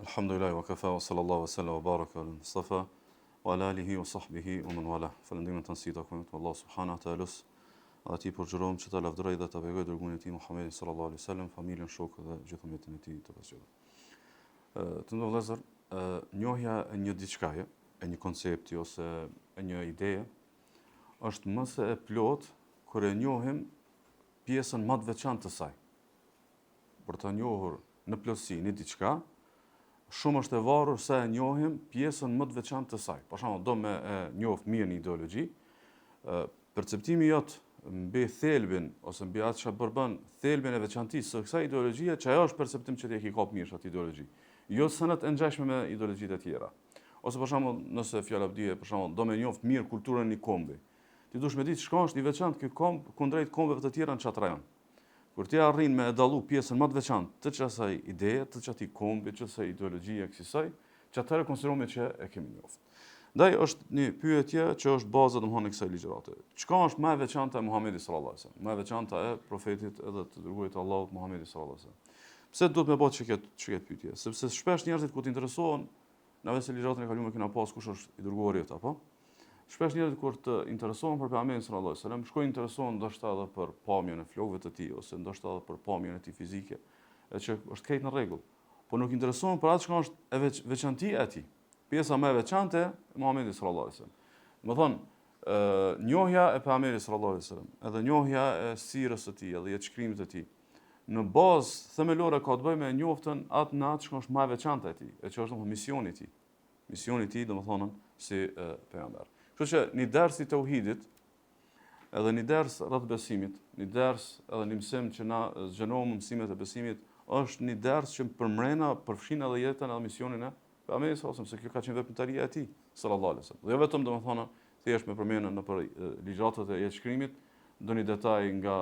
Alhamdulillah wa kafa wa sallallahu wa sallam wa baraka ala Mustafa wa ala alihi wa sahbihi wa man wala. Falënderim të nësita këmët, Allah subhanahu wa ta'ala ati përgjërom që ta lavdëroj dhe ta begoj dërgunin e ti Muhammedin sallallahu alaihi wasallam, familjen, shokët dhe gjithë ummetin e tij të pasqyrë. Të ndër vëllezër, njohja e një diçkaje, e një koncepti ose e një ideje është më se e plot kur e njohim pjesën më të veçantë të saj. Për të njohur në plotësi një diçka, shumë është e varur se e njohim pjesën më të veçantë të saj. Për shembull, do me e njoh mirë një ideologji, perceptimi jot mbi thelbin ose mbi atë çfarë përbën thelbin e veçantisë së kësaj ideologjie, që ajo është perceptim që ti e ke kap mirë atë ideologji. Jo sënët e ngjashme me ideologjitë e tjera. Ose për shembull, nëse fjala vdije, për shembull, do me njoft mirë kulturën e një kombi. Ti duhet me ditë çka është i veçantë ky komb kundrejt kombeve të tjera në çat rajon. Kur ti arrin me e dallu pjesën më të veçantë të çasaj ideje, të çatij kombi, të çasaj ideologjie kësaj, që atëherë konsiderojmë që e kemi njoftë. Ndaj është një pyetje që është baza domthonë e kësaj ligjërate. Çka është më e veçantë e Muhamedit sallallahu alaihi wasallam? Më e veçantë e profetit edhe të dërguarit të Allahut Muhamedit sallallahu alaihi wasallam. Pse duhet me bëj çket pyetje? Sepse shpesh njerëzit kur të interesohen, na vetë ligjëratën e kaluar kena pas kush është i dërguari jot apo? Shpesh njerëzit kur të interesohen për pejgamberin sallallahu alaihi wasallam, shkojnë interesohen ndoshta edhe për pamjen e flokëve të tij ose ndoshta edhe për pamjen e tij fizike, e që është krejt në rregull. Po nuk interesohen për atë që është e veçantia e tij. Pjesa më e veçantë e Muhamedit sallallahu alaihi wasallam. Domethënë, njohja e pejgamberit sallallahu alaihi wasallam, edhe njohja e sirrës së tij, edhe jetëshkrimit të tij, në bazë themelore ka të bëjë me njoftën atë natë që është më e veçantë e tij, e që është misioni i tij. Misioni i tij, domethënë, si pejgamber. Kështu që një ders i tauhidit, edhe një ders rreth besimit, një ders edhe një mësim që na zgjenohëm mësimet e besimit, është një ders që përfshin edhe jetën edhe misionin e pejgamberit sallallahu alaihi wasallam, se kjo ka qenë veprimtaria e tij sallallahu alaihi wasallam. Dhe jo vetëm domethënë thjesht me përmendën nëpër ligjëratat e jetëshkrimit, ndonjë detaj nga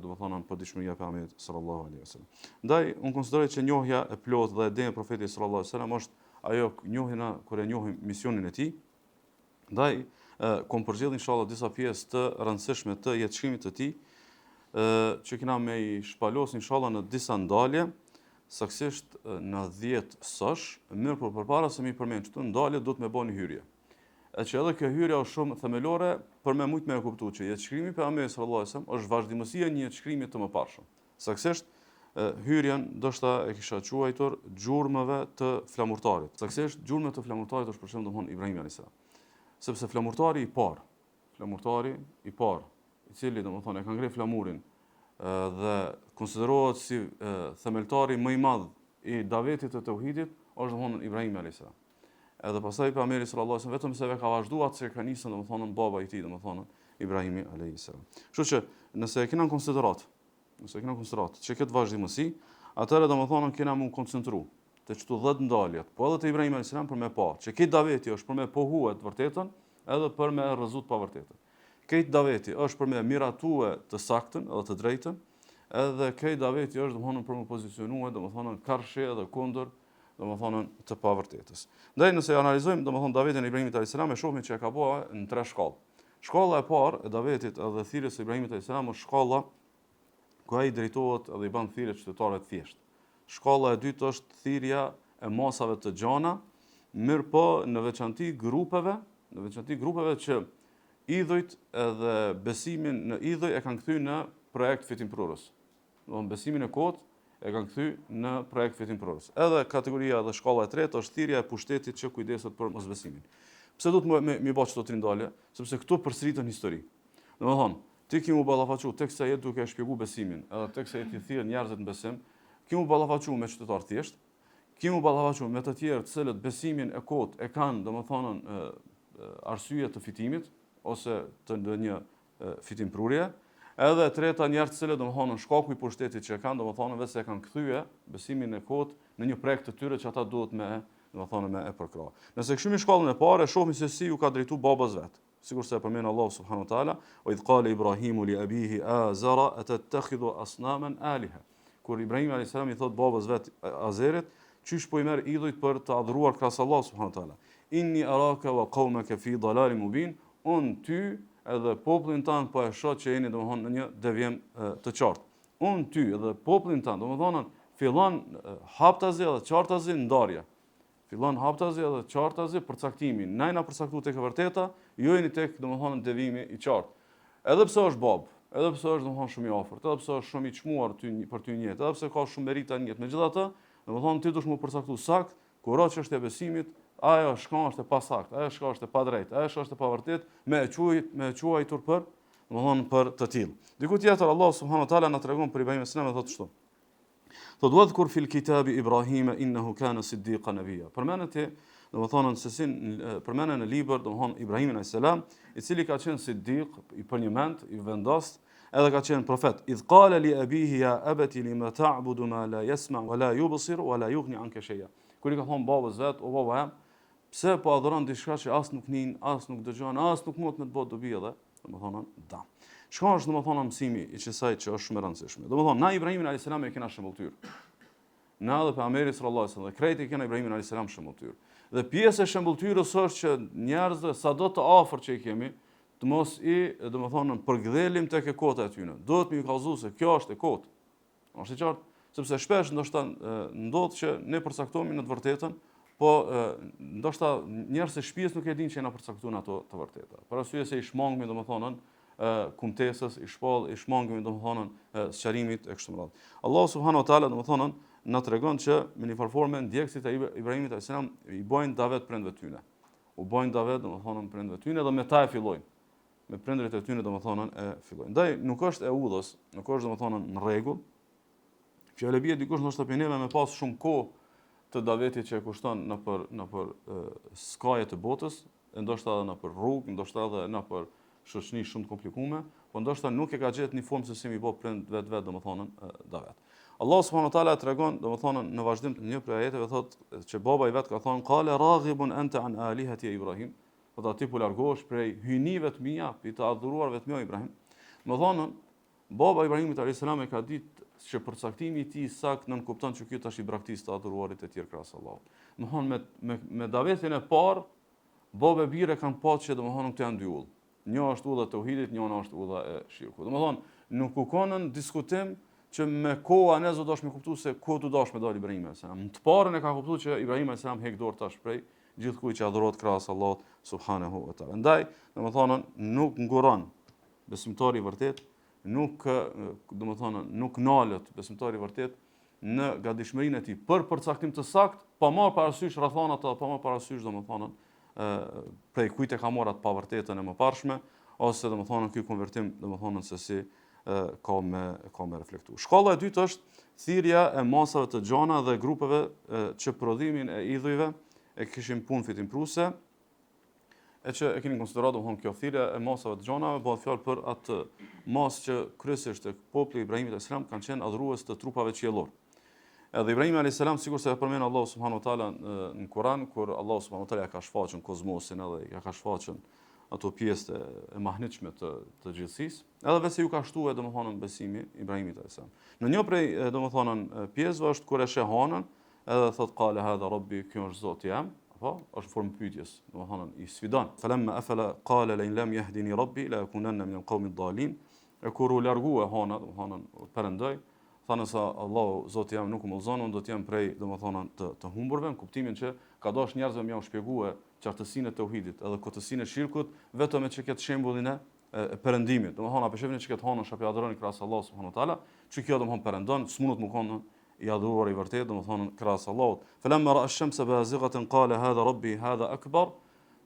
domethënë përditshmëria e pejgamberit sallallahu alaihi wasallam. Ndaj unë konsideroj që njohja e plotë dhe e denjë profetit sallallahu alaihi wasallam është ajo njohja kur e njohim misionin e tij. Ndaj kom përgjithë inshallah disa pjesë të rëndësishme të jetëshkrimit të tij, që kena me i shpalos inshallah në disa ndalje, saktësisht në 10 sosh, mirë por përpara se mi përmend çdo ndalje do të më bëni hyrje. E që edhe kjo hyrje është shumë themelore për me shumë me kuptuar që jetëshkrimi pejgamberit sallallahu alajhi wasallam është vazhdimësia e një jetëshkrimi të mëparshëm. Saktësisht hyrjen ndoshta e kisha quajtur gjurmëve të flamurtarit. Saktësisht gjurmët të flamurtarit është për shembull domthon Ibrahim alayhis salam. Sepse flamurtari i parë, i cili domethënë e ka ngre flamurin dhe konsiderohet si themeltari më i madh i davetit të tauhidit, është domethënë Ibrahim alayhis salam. Edhe pastaj pejgamberi sallallahu alajhi wasallam vetëm se ka vazhduar atë që ka nisën domethënë baba i tij, domethënë Ibrahimi alayhis salam. Kështu që nëse e kena konsiderat që këtë vazhdimësi, atëherë domethënë kena mu koncentru të çto 10 ndaljet, po edhe te Ibrahim alayhis salam për me pa, që këtë daveti është për me pohuar të vërtetën, edhe për me rrëzut pa vërtetën. Këtë daveti është për me miratue të saktën edhe të drejtën, edhe këtë daveti është domethënë për me pozicionuar domethënë karshi edhe kundër domethënë të pavërtetës. Ndaj nëse analizojmë domethënë davetin e Ibrahimit alayhis salam, e shohim që e ka bëu në 3 shkallë. Shkalla e parë e davetit edhe thirrjes së Ibrahimit alayhis salam është shkalla ku ai drejtohet edhe i bën thirrje qytetarëve të thjeshtë. Shkalla e dytë është thirrja e masave të gjana, mirë po në veçanti grupeve që idhujt edhe besimin në idhuj e kanë kthyr në projekt fitimprurës. Domthonë besimin e kot e kanë kthyr në projekt fitimprurës. Edhe kategoria dhe shkalla e tretë është thirrja e pushtetit që kujdeset për mosbesimin. Pse do të më bëj çdo trindale? Sepse këtu përsëritën histori. Domthonë, ti ke u ballafaqu teksa jetë duke shpjeguar besimin, edhe teksa jetë i thirr njerëzit në besim, ke u ballafaqu me qytetar thjesht, ke u ballafaqu me të tjerë të cilët besimin e kot e kanë domethënë arsye të fitimit ose të ndonjë fitimprurje. Edhe e treta njerëz të cilët domethënë shkaku i pushtetit që kanë domethënë vetë se kanë kthye besimin e kot në një projekt të tyre që ata duhet domethënë me e përkrah. Nëse kishim shkallën e parë, shohim se si u ka drejtuar babas vet. Sigurisht e përmend Allahu subhanahu wa taala, "Wa idh qala Ibrahimu li abihi Azara atattakhidhu asnaman alaha." Kur Ibrahim alayhis salam i thot babas vet Azerit, çysh po i merr idhujt për të adhuruar krahas Allahu subhanahu wa taala. "Inni araka wa qaumaka fi dalalin mubin." Ty edhe popullin tanë po e shoh që jeni domethënë në një devijim të qartë. Ty edhe popullin tanë domethënë fillon haptazi edhe qartazi ndarje. Fillon haptazi edhe qartazi përcaktimin. Najna përcaktuar tek e vërteta, jo jeni tek domethënë devimi i qartë. Edhe pse është bab, edhe pse është domethënë shumë i afërt, edhe pse është shumë i çmuar për ty një jetë, edhe pse ka shumë merita në jetë. Megjithatë, domethënë ti dush më përcaktuar sakt, kur është e besimit, ajo shka është e pasakt, ajo shka është e padrejt, ajo shka është e pavërtet, me e quajtur për, domethënë për të tillë. Diku tjetër Allah subhanahu wa taala na tregon për Ibrahim alayhis salam thotë kështu. Thot wadhkur fil kitabi Ibrahima innahu kana siddiqan nabiyya. Përmendet domethënë se si përmenden në libër domethënë Ibrahimin alayhis salam, i cili ka qenë siddiq, i përnjëment, i vendost, edhe ka qenë profet. Idh qala li abihi ya abati lima ta'budu ma la yasma' wa la yubsir wa la yughni 'anka shay'a. Kur i ka thonë babës vet, o baba jam, pse po adhuron diçka që as nuk nin, as nuk dëgjon, as nuk mund të më bëj dobi edhe, domethënë da. Shka është domethënë mësimi i kësaj që është shumë e rëndësishme. Domethënë na Ibrahimin alayhis salam e kena shembulltyr. Na edhe pejgamberi sallallahu alajhi wasallam, krejt e kena Ibrahimin alayhis salam shembulltyr. Dhe pjesë e shembulltyrës është që njerëzve sado të afërt që i kemi, të mos i domethënë përgdhelim tek e kota e tyre. Duhet më kallëzu se kjo është e kotë. Është e qartë, sepse shpesh ndoshta ndodh që ne përcaktohemi në të vërtetën, po ndoshta njerëz të shtëpisë nuk e dinë që na përcaktojnë ato të vërteta. Për arsye se i shmangmi domethënë kumtesës, i shmangmi domethënë sqarimit e kështu me radhë. Allah subhanahu wa taala domethënë na tregon që me një farforme ndjekësit e Ibrahimit alayhis salam i bojnë davet prindve tyne. U bojnë davet domethënë prindve tyne dhe me ta e fillojnë. Me prindërit e tyne domethënë e fillojnë. Ndaj nuk është e udhës, nuk është domethënë në rregull. Fjala bie dikush ndoshta peneve me pas shumë kohë të davetit që e kushton nëpër skaje të botës, ndoshta edhe nëpër rrugë, ndoshta edhe nëpër shoqëni shumë të komplikume, por ndoshta nuk e ka gjetë një formë se si mi bë prind vetë domethënë davet. Allah subhanahu wa taala tregon domethënë në vazhdim të një prej ajeteve thotë që baba i vet ka thonë qala raghibun anta an alihati ya Ibrahim. Po ta ti po largohesh prej hyjnive të mia, pi të adhuruarve të mia Ibrahim. Domethënë baba Ibrahimit alayhis salam e ka ditë që përcaktimi i tij sakt nën kupton që ky tash i braktis të adhuruarit e tjerë krahas Allahut. Domethënë me davetin e parë baba e birë kanë pasur që domethënë këto janë dy udhë. Një është udha e tauhidit, njëra është udha e shirkut. Domethënë nuk u konën diskutim që me koha ne do dash me kuptuar se ku do dash me dal Ibrahim alayhis salam. Të parën e ka kuptuar që Ibrahim alayhis salam hek dorë tash prej gjithkujt që adhurohet krahas Allahut subhanahu wa taala. Ndaj, domethënë nuk nguron besimtari i vërtet, nuk nuk nalet besimtari i vërtet në gatishmërinë e tij për përcaktim të saktë, pa marrë parasysh rrethonat apo pa marrë parasysh domethënë prej kujt e ka marrë atë pavërtetën e mëparshme ose domethënë ky konvertim domethënë se si ka me reflektu. Shkalla e dytë është thirrja e masave të gjana dhe grupeve që prodhimin e idhujve e kishin punë fitimpruse, e që e keni konsideruar domethënë kjo thirrje e masave të gjanave bëhet fjalë për atë masë që kryesisht tek populli i Ibrahimit alayhis salam kanë qenë adhurues të trupave qiellor. Edhe Ibrahim alayhis salam sikur se e përmend Allahu subhanahu wa taala në Kur'an, kur Allahu subhanahu wa taala ka shfaqur kozmosin edhe ja ka shfaqur ato pjesë e mahnitshme të gjithësisë, edhe vetë se ju ka shtuar domethënë besimi Ibrahimit alayhis salam. Në një prej domethënë pjesëve është kur e sheh hanën, edhe thot qala hadha rabbi, kjo është Zoti jam, apo është formë pyetjes, domethënë i sfidon. Falamma afala qala la in lam yahdini rabbi la akunanna min alqawmi ad-dallin. E kur u largua hana, domethënë perëndoi, thanë se Allahu Zoti jam nuk më udhëzon, unë do të jem prej domethënë të humburve, në kuptimin që ka dash njerëzve më u shpjegue qartësinë e tauhidit, edhe kotësinë e shirkut, vetëm me që këtë shembullin e perëndimit. Domethënë apo shefni që këtë hanën shapi adhuroni krahas Allahu subhanahu wa taala, që kjo domethënë perëndon, s'mundet më konë i adhuruar i vërtet, domethënë krahas Allahut. Falamma ra'a ash-shamsa bazighatan qala hadha rabbi hadha akbar.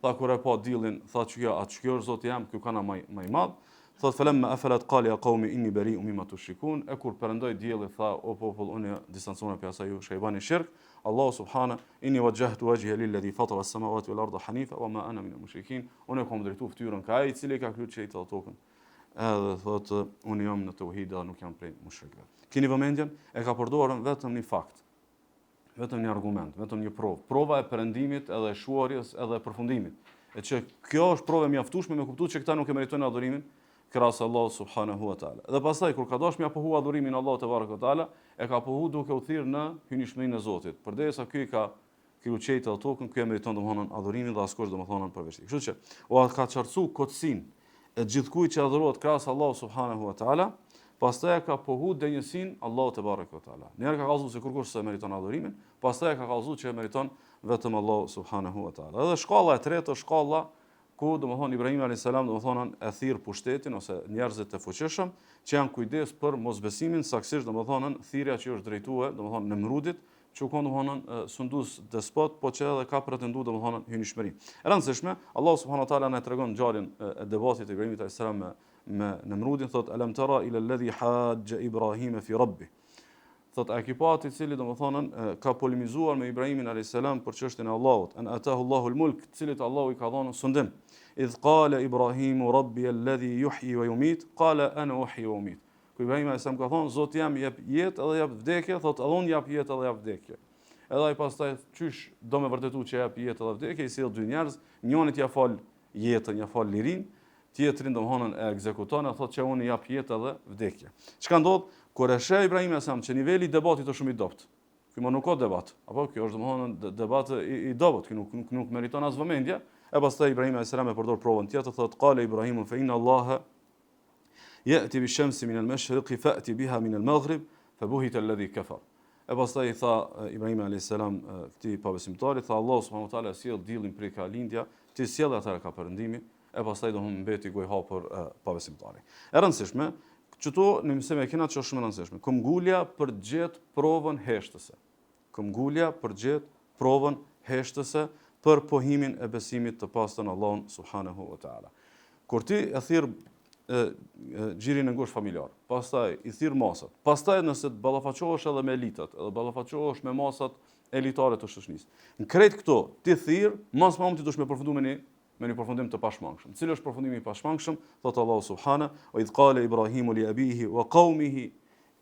Tha kur e pa diellin, tha që kjo është Zoti jam, ky kana më i madh. Thot falamma afalat qala ya qaumi inni bari'un mimma tushrikun. E kur perëndoi dielli, tha o popull, unë distancona prej asaj ju shejbani shirk. Allah subhana inni wajjahtu wajhiya lilladhi fatara as-samawati wal arda hanifa wa ma ana min al-mushrikin. Unë kam drejtuar fytyrën ka ai i cili ka kryer çejtë të tokën. Edhe thot unë jam në tauhid dhe nuk jam prej mushrikëve. Keni vëmendjen, e ka përdorur vetëm një fakt, vetëm një argument, vetëm një provë. Prova e perëndimit edhe e shuarjes edhe e përfundimit. E që kjo është provë mjaftueshme me kuptuar që këta nuk e meritojnë adhurimin krahas Allahu subhanahu wa taala. Dhe pastaj kur ka dashur me apohu adhurimin Allahu te barekuhu taala, e ka pohu duke u thirrë në hynishmërinë e Zotit. Përderisa ky ka krijuar çejtë të tokën, ky e meriton domthonë adhurimin dhe askush domthonë përveç tij. Kështu që u ka çarçu kotësinë e gjithkujt që adhurohet krahas Allahu subhanahu wa taala, pastaj ka pohu denjësin Allahu te barekuhu taala. Njëherë ka kallëzuar se kurkush se meriton adhurimin, pastaj ka kallëzuar që meriton vetëm Allahu subhanahu wa taala. Edhe shkalla e tretë është shkalla ku domethënë Ibrahim alayhis salam domethënë e thirr pushtetin ose njerëzit e fuqishëm që janë kujdes për mosbesimin, saktësisht domethënë thirrja që është drejtuar domethënë Nemrudit, që u kon domethënë sundus despot, po që edhe ka pretenduar domethënë hynishmëri. E rëndësishme, Allahu subhanahu wa taala na tregon ngjarjen e debatit të Ibrahimit alayhis salam me Nemrudin, thot alam tara ila alladhi hajja Ibrahim fi rabbih. Thot a ki pa atë i cili domethënë ka polemizuar me Ibrahimin alayhis salam për çështjen e Allahut, an atahu Allahu al-mulk, cilit Allahu i ka dhënë sundim. Idh qala Ibrahimu rabbi alladhi yuhyi wa yumit, qala ana uhyi wa umit. Ku Ibrahim alayhis salam ka thonë, Zoti jam jep jetë edhe jep vdekje, thot edhe unë jap jetë edhe jap vdekje. Edhe ai pastaj çysh do me vërtetu që jap jetë edhe vdekje, i sill dy njerëz, njëri t'ia fal jetën, ja fal lirin, tjetrin domthonë e ekzekuton, e thotë që unë jap jetë edhe vdekje. Çka ndodh kur e sheh Ibrahim alayhis salam që niveli i debatit është shumë i dobët. Ky më nuk ka debat, apo kjo është domthonë debat i dobët, ky nuk meriton as vëmendje. E pastaj Ibrahim alayhis salam e përdor provën tjetër, thotë qala Ibrahimu fa inna Allaha ya'ti bish-shamsi min al-mashriqi fa'ti biha min al-maghrib fabuhita alladhi kafar. E pastaj i tha Ibrahim alayhis salam këtij pabesimtari, tha Allahu subhanahu wa taala sjell diellin prej ka lindja, ti sjell atë ka perëndimi, e pastaj do mbeti gojë hapur pabesimtari. E rëndësishme, këtu në mësim e kena që është shumë e rëndësishme. Këmbgulja për gjet provën heshtëse. Këmbgulja për gjet provën heshtëse për pohimin e besimit të pastër në Allahun subhanahu wa taala. Kur ti e thirr xhirin e ngushtë familjar, pastaj i thirr masat, pastaj nëse të ballafaqohesh edhe me elitat, edhe ballafaqohesh me masat elitare të shoqërisë. Në krejt këto ti thirr, mos më ti dush me përfundu me një përfundim të pashmangshëm. Cili është përfundimi i pashmangshëm? Thot Allahu subhanahu wa idh qala Ibrahimu li abihi wa qaumihi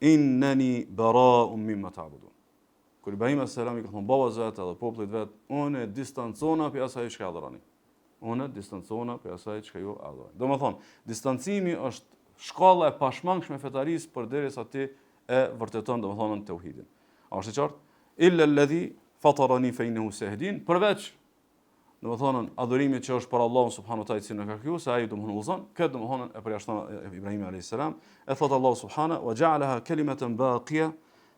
innani bara'un mimma ta'budun. Kur Ibrahim alayhis salam i ka thonë babas vet edhe popullit vet, unë distancona për asaj që adhuroni. Unë distancona për asaj që ju adhuroni. Domethënë, distancimi është shkalla e pashmangshme e fetarisë përderisa ti e vërteton domethënë tauhidin. A është e qartë? Illa alladhi fatarani fa innahu sayahdin, përveç domethënë adhurimit që është për Allahun subhanahu wa taala që na ka krijuar, se ai domethënë uzon, këtë domethënë e përjashton Ibrahim alayhis salam, e thot Allahu subhanahu wa ja'alaha kalimatan baqiya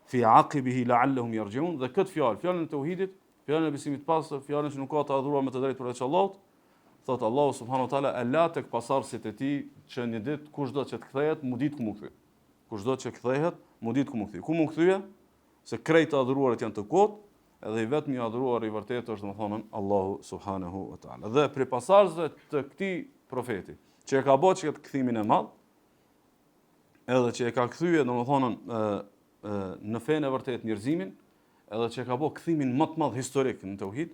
fi aqibihi la'allahum yarji'un, dhe këtë fjalën e tauhidit, fjalën e besimit pastër, fjalën që nuk ka të adhuruar me të drejtë përveç Allahut, thot Allahu subhanahu wa taala ala tek pasardhësit e tij që një ditë kushdo që të kthehet, mu ditë ku mu kthy. Kushdo që kthehet, mu ditë ku mu kthy. Ku mu kthyje? Se krejt të adhuruarit janë të kot, edhe i vetmi i adhuruar i vërtetë është domethënë Allahu subhanahu wa taala. Dhe për pasardhësve të këtij profeti, që e ka bërë që këtë kthimin e madh, edhe që e ka kthyer domethënë në fenë e vërtetë njerëzimin, edhe që e ka bërë kthimin më të madh historik në tauhid,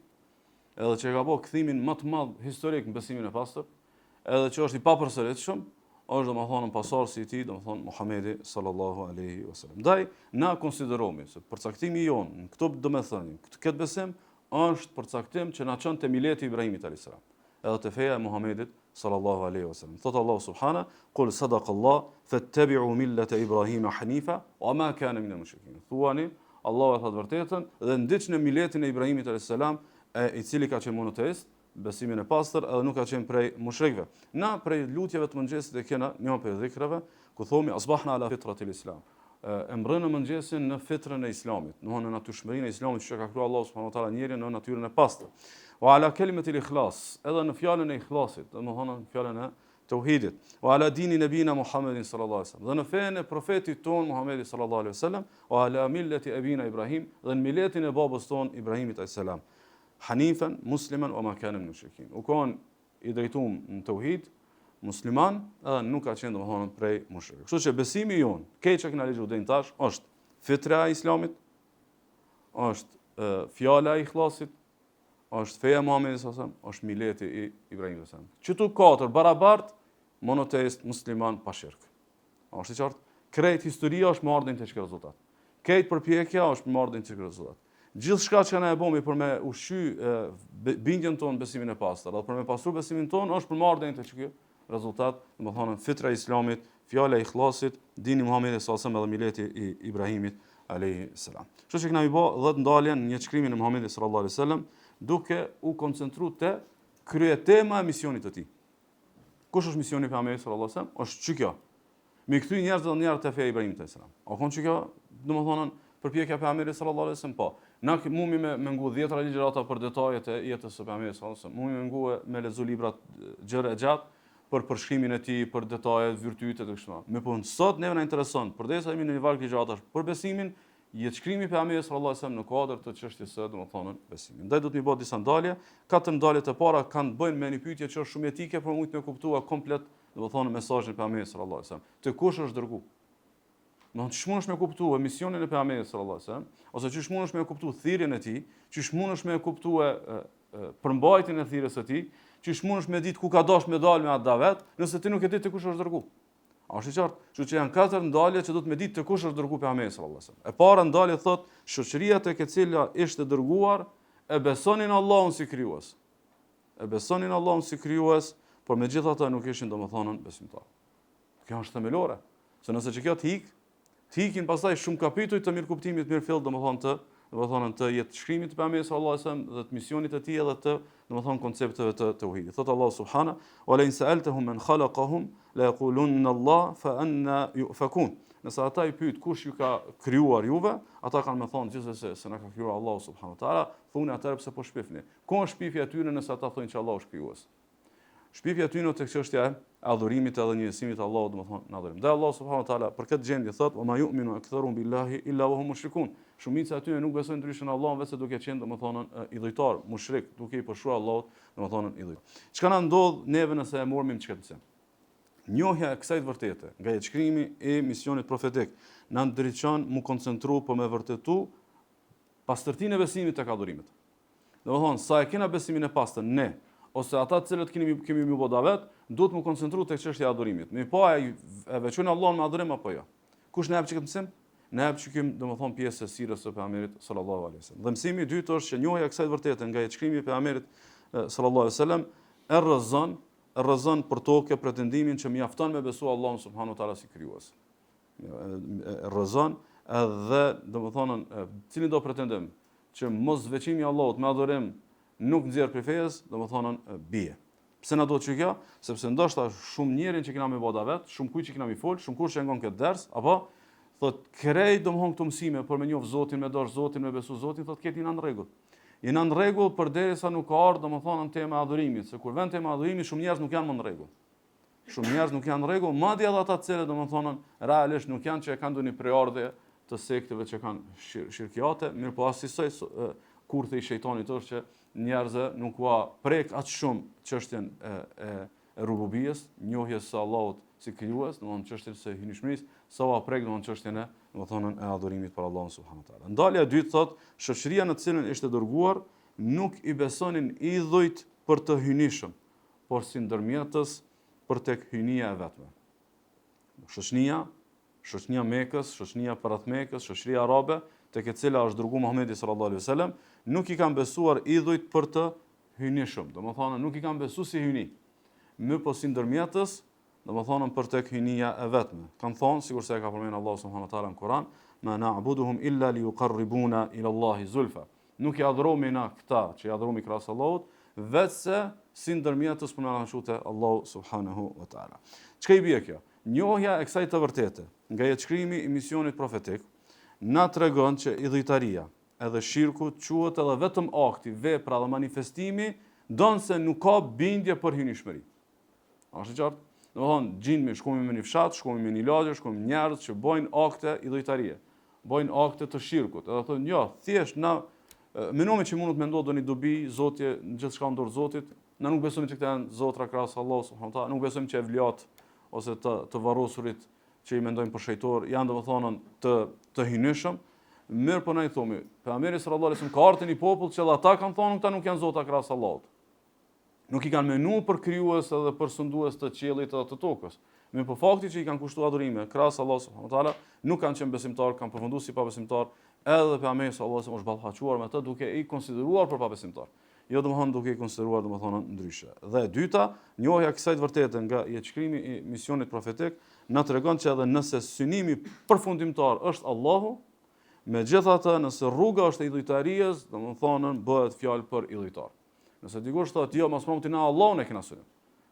edhe që e ka bërë kthimin më të madh historik në besimin e pastër, edhe që është i papërsëritshëm, është domethënë pasardhësi i tij, domethënë Muhamedi sallallahu alaihi wasallam. Ndaj na konsiderohemi se përcaktimi jon në këtë domethënie, këtë besim është përcaktim që na çon te mileti i Ibrahimit alayhis salam, edhe te feja e Muhamedit sallallahu alaihi wasallam. Thot Allahu subhanahu, qul sadaqallahu fattabi'u millata Ibrahima hanifa wa ma kana minal mushrikin. Thuani Allahu e thot vërtetën dhe ndiqni miletin e Ibrahimit alayhis salam, i cili ka qenë monoteist, besimin e pastër, edhe nuk ka qenë prej mushrikëve. Na prej lutjeve të mëngjesit e kena një prej dhikrave ku thomi asbahna ala fitratil islam. E mbrënë mëngjesin në fitrën e islamit, në natyrshmërinë e islamit që ka krijuar Allahu subhanahu wa taala njeriu në natyrën e pastër. Wa ala kalimatil ikhlas, edhe në fjalën e ikhlasit, domethënë në fjalën e tauhidit. Wa ala dini nabina Muhammedin sallallahu alaihi wasallam, dhe në fenë e profetit ton Muhammedi sallallahu alaihi wasallam, wa ala millati abina Ibrahim, dhe në miletin e babës ton Ibrahimit alayhis salam. Hanifan, musliman, wa ma kana min mushrikin. U kon i drejtuar në tauhid, musliman, edhe nuk ka qenë domethënë prej mushrikëve. Kështu që besimi jon, keq që na lexu deri tash, është fitra e islamit, është fjala e ikhllasit, është feja e Muhamedit sallallahu alaihi wasallam, është mileti i Ibrahimit sallallahu alaihi wasallam. Këto katër barabart, monoteist, musliman, pa shirk. Është i qartë? Krejt historia është marrë në çka rezultat. Krejt përpjekja është marrë në çka rezultat. Gjithçka që na e bëmi për me ushqy bindjen tonë besimin e pastër, apo për me pastruar besimin tonë, është për marrë në çka rezultat, domethënë fitra e islamit, fjala e ikhlasit, dini Muhamedit sallallahu alaihi wasallam dhe mileti i Ibrahimit alayhi salam. Kështu që kemi bë 10 ndaljen në çkrimin e Muhamedit sallallahu alaihi wasallam, duke u koncentruar te kryetema e misionit të tij. Kush është misioni i Muhamedit sallallahu alaihi wasallam? Është çka? Me kthy njerëz dhe njerëz të feja e Ibrahimit alayhis salam. A kon çka? Domethënë përpjekja e pejgamberit sallallahu alajhi wasallam? Po. Na mumi me ngu 10 ligjërata për detajet e jetës së pejgamberit sallallahu alajhi wasallam. Mumi me ngu me lexu libra gjëra gjatë për përshkrimin e tij, për detajet, virtytet e kështu me radhë. Me po sot neve na intereson, përdesë jemi në një varg ligjëratash për besimin, jetë shkrimi i pejgamberit sallallahu alajhi wasallam në kuadër të çështjes së domethënë besimit. Ndaj do të më bëj disa ndalje. 4 ndaljet e para kanë bëjnë me një pyetje që është shumë etike për shumë të kuptuar komplet domethënë mesazhin e pejgamberit sallallahu alajhi wasallam. Te kush është dërguar? Në ç'sh mundesh me kuptuar misionin e pejgamberit sallallahu alajhi wasallam, ose ç'sh mundesh me kuptuar thirrjen e tij, ç'sh mundesh me kuptuar përmbajtjen e thirrjes së tij, ç'sh mundesh me ditë ku ka dash me dalë me atë davet, nëse ti nuk e di te kush është dërguar. A është i qartë? Kështu që janë 4 ndalje që do të më ditë te kush është dërguar pejgamberi sallallahu alajhi wasallam. E para ndalje thot, shoqëria tek e cila ishte dërguar e besonin Allahun si krijues. E besonin Allahun si krijues, por megjithatë nuk ishin domethënë besimtar. Kjo është themelore. Se nëse që kjo të hikin pastaj shumë kapituj të mirëkuptimit mirëfill domethënë të jetë shkrimit të pejgamberit sallallahu alajhi wasallam dhe të misionit të tij edhe të domethënë koncepteve të tauhidit. Thot Allah subhana wa la in sa'altahum man khalaqahum la yaqulunna Allah fa anna yufakun. Nëse ata i pyet kush ju ka krijuar juve, ata kanë më thonë gjithsesi se na ka krijuar Allahu subhanahu wa taala, thonë atëherë pse po shpifni. Ku është shpifja e tyre nëse ata thonë që Allahu është krijues? Shpifja e tyre tek çështja e adhurimit edhe njësimit të Allahut, domethënë në adhurim. Dhe Allah subhanahu wa taala për këtë gjendje thot: "Wa ma yu'minu aktharuhum billahi illa wa hum mushrikun." Shumica e tyre nuk besojnë ndryshe në Allahun vetë duke qenë domethënë idhujtar, mushrik, duke i përshuar Allahut, domethënë idhujt. Çka na ndodh neve nëse e morrim çka të them? Njohja e kësaj vërtete, nga shkrimi i misionit profetik, na ndriçon mu koncentru për me vërtetu pastërtinë e besimit tek adhurimet. Domethënë, sa e kena besimin e pastër ne, ose ata të cilët kemi më bodavet, duhet mu koncentru tek çështja e adhurimit. Me pa e veçojnë Allahun me adhurim apo jo? Kush na jep çka mësim? Na jep çikim domethënë pjesë e sirrës së pejgamberit sallallahu alaihi wasallam. Dhe mësimi i dytë është që njohja e kësaj vërtete nga shkrimi i pejgamberit sallallahu alaihi wasallam e rrezon për tokë pretendimin që mjafton me besu Allahun subhanahu wa taala si krijues. Rrezon edhe domethënë cilin do pretendim që mos veçimi i Allahut me adhurim nuk nxjerr prej fesë, domethënë bie. Pse na duhet kjo? Sepse ndoshta shumë njerëz që kena me boda vet, shumë kujt që kena mi fol, shumë kush që ngon këtë ders, apo thot krej domthon këto mësime për me njoh Zotin, me dash Zotin, me besu Zotin, thot këtë janë në rregull. Janë në rregull përderisa nuk ka ardhur domethënë në tema e adhurimit, se kur vjen tema e adhurimit shumë njerëz nuk janë më në rregull. Shumë njerëz nuk janë në rregull, madje edhe ata të cilët domethënë realisht nuk janë që kanë ndonjë preardhje të sekteve që kanë shirkiate, mirë po asisoj kurthi i shejtanit është që njerëzve nuk ua prek atë shumë çështjen e rububies, njohjes së Allahut si krijues, domethënë çështjen e hynishmërisë, sa ua prek domethënë çështjen e domethënë e adhurimit për Allahun subhanuhu teala. Ndalja e dytë thotë, shoqëria në të cilën ishte dërguar nuk i besonin idhujt për të hynishëm, por si ndërmjetës për tek hynia e vetme. Shoqënia Mekës, shoqënia parath Mekës, shoqëria arabe, tek e cila është dërguar Muhamedi sallallahu alaihi wasallam, nuk i kanë besuar idhujt për të hynishëm. Domethënë nuk i kanë besuar si hyni, më po si ndërmjetës, domethënë për tek hynia e vetme. Kan thonë, sigurisht e ka përmendur Allahu subhanahu wa taala në Kur'an, ma na'buduhum illa liyuqarribuna ila Allahi zulfa. Nuk i adhurojmë na këta që i adhurojmë krahas Allahut, vetëse si ndërmjetës për na shute Allahu subhanahu wa taala. Çka i bie kjo? Njohja e kësaj të vërtetë, nga jetëshkrimi i misionit profetik, na tregon që idhujtaria edhe shirku quhet edhe vetëm akti, vepra dhe manifestimi, donse nuk ka bindje për hynishmëri. A është qartë? Domethënë, gjinmi shkomi me një fshat, shkomi me një lagje, shkomi njerëz që bojnë akte idhujtarie, bojnë akte të shirkut. Edhe thonë, jo, thjesht na mendojmë që mund të mendoj doni dobi, Zoti në gjithçka ndor Zotit, na nuk besojmë që këta janë zotra krahas Allahut subhanahu wa taala, nuk besojmë që evliat ose të varrosurit që i mendojmë për shejtor janë domethënë të hynishëm. Mirë po na i thomi, pejgamberi sallallahu alajhi wasallam ka ardhur një popull që ata kanë thonë këta nuk janë zota krahas Allahut. Nuk i kanë menuar për krijues edhe për sundues të qiellit edhe të tokës. Me po fakti që i kanë kushtuar adhurime krahas Allahut subhanahu wa taala, nuk kanë qenë besimtar, kanë përfunduar si pabesimtar, edhe pejgamberi sallallahu alajhi wasallam është ballfaquar me atë duke i konsideruar për pabesimtar. Jo domethënë duke i konsideruar domethënë ndryshe. Dhe e dyta, njohja kësaj të vërtetë nga jetëshkrimi i misionit profetik na tregon që edhe nëse synimi përfundimtar është Allahu, megjithatë nëse rruga është e idhujtarisë, domethënë bëhet fjalë për idhujtar. Nëse dikush thotë jo, mos më na Allahun e kena synim.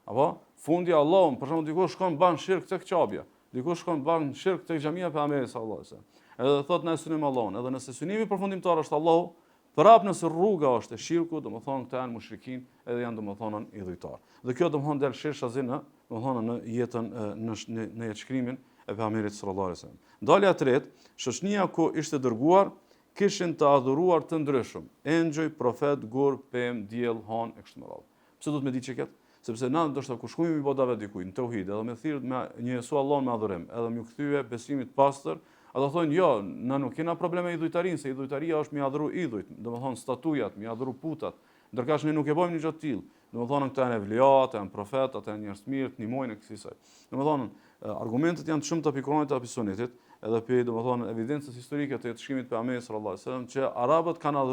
Apo fundi Allahun, për shembull dikush shkon ban shirk tek Qabja. Dikush shkon bën shirk tek xhamia pejgamberit sallallahu alajhi wasallam. Edhe thot na synim Allahun, edhe nëse synimi përfundimtar është Allahu, prap nëse rruga është e shirku, domethënë këta janë mushrikin, edhe janë domethënë idhujtar. Dhe kjo domethënë del sheshazi në, domethënë në jetën në jetëshkrimin e pejgamberit sallallahu alajhi wasallam. Ndalja e tretë, shoqënia ku ishte dërguar kishin të adhuruar të ndryshëm, engjëj, profet, gur, pemë, diell, han e kështu me radhë. Pse duhet me di çka? Sepse na ndoshta kur shkojmë i bodave dikujt në tauhid, edhe me thirrjet me një Jesu Allahun me adhurim, edhe më kthye besimit pastër, ata thonë jo, na nuk kena probleme idhujtarinë, se idhujtaria është me adhuru idhujt, domethënë statujat, me adhuru putat, ndërkaq ne nuk e bëjmë një gjë të tillë. Domethënë këta janë evliat, janë profet, ata janë njerëz të mirë, të nimojnë kësaj. Domethënë argumentet janë të shumta pe Kuranit apo Sunetit, edhe pe domethënë evidencës historike të jetëshkrimit të pejgamberit sallallahu alajhi wasallam që arabët kanë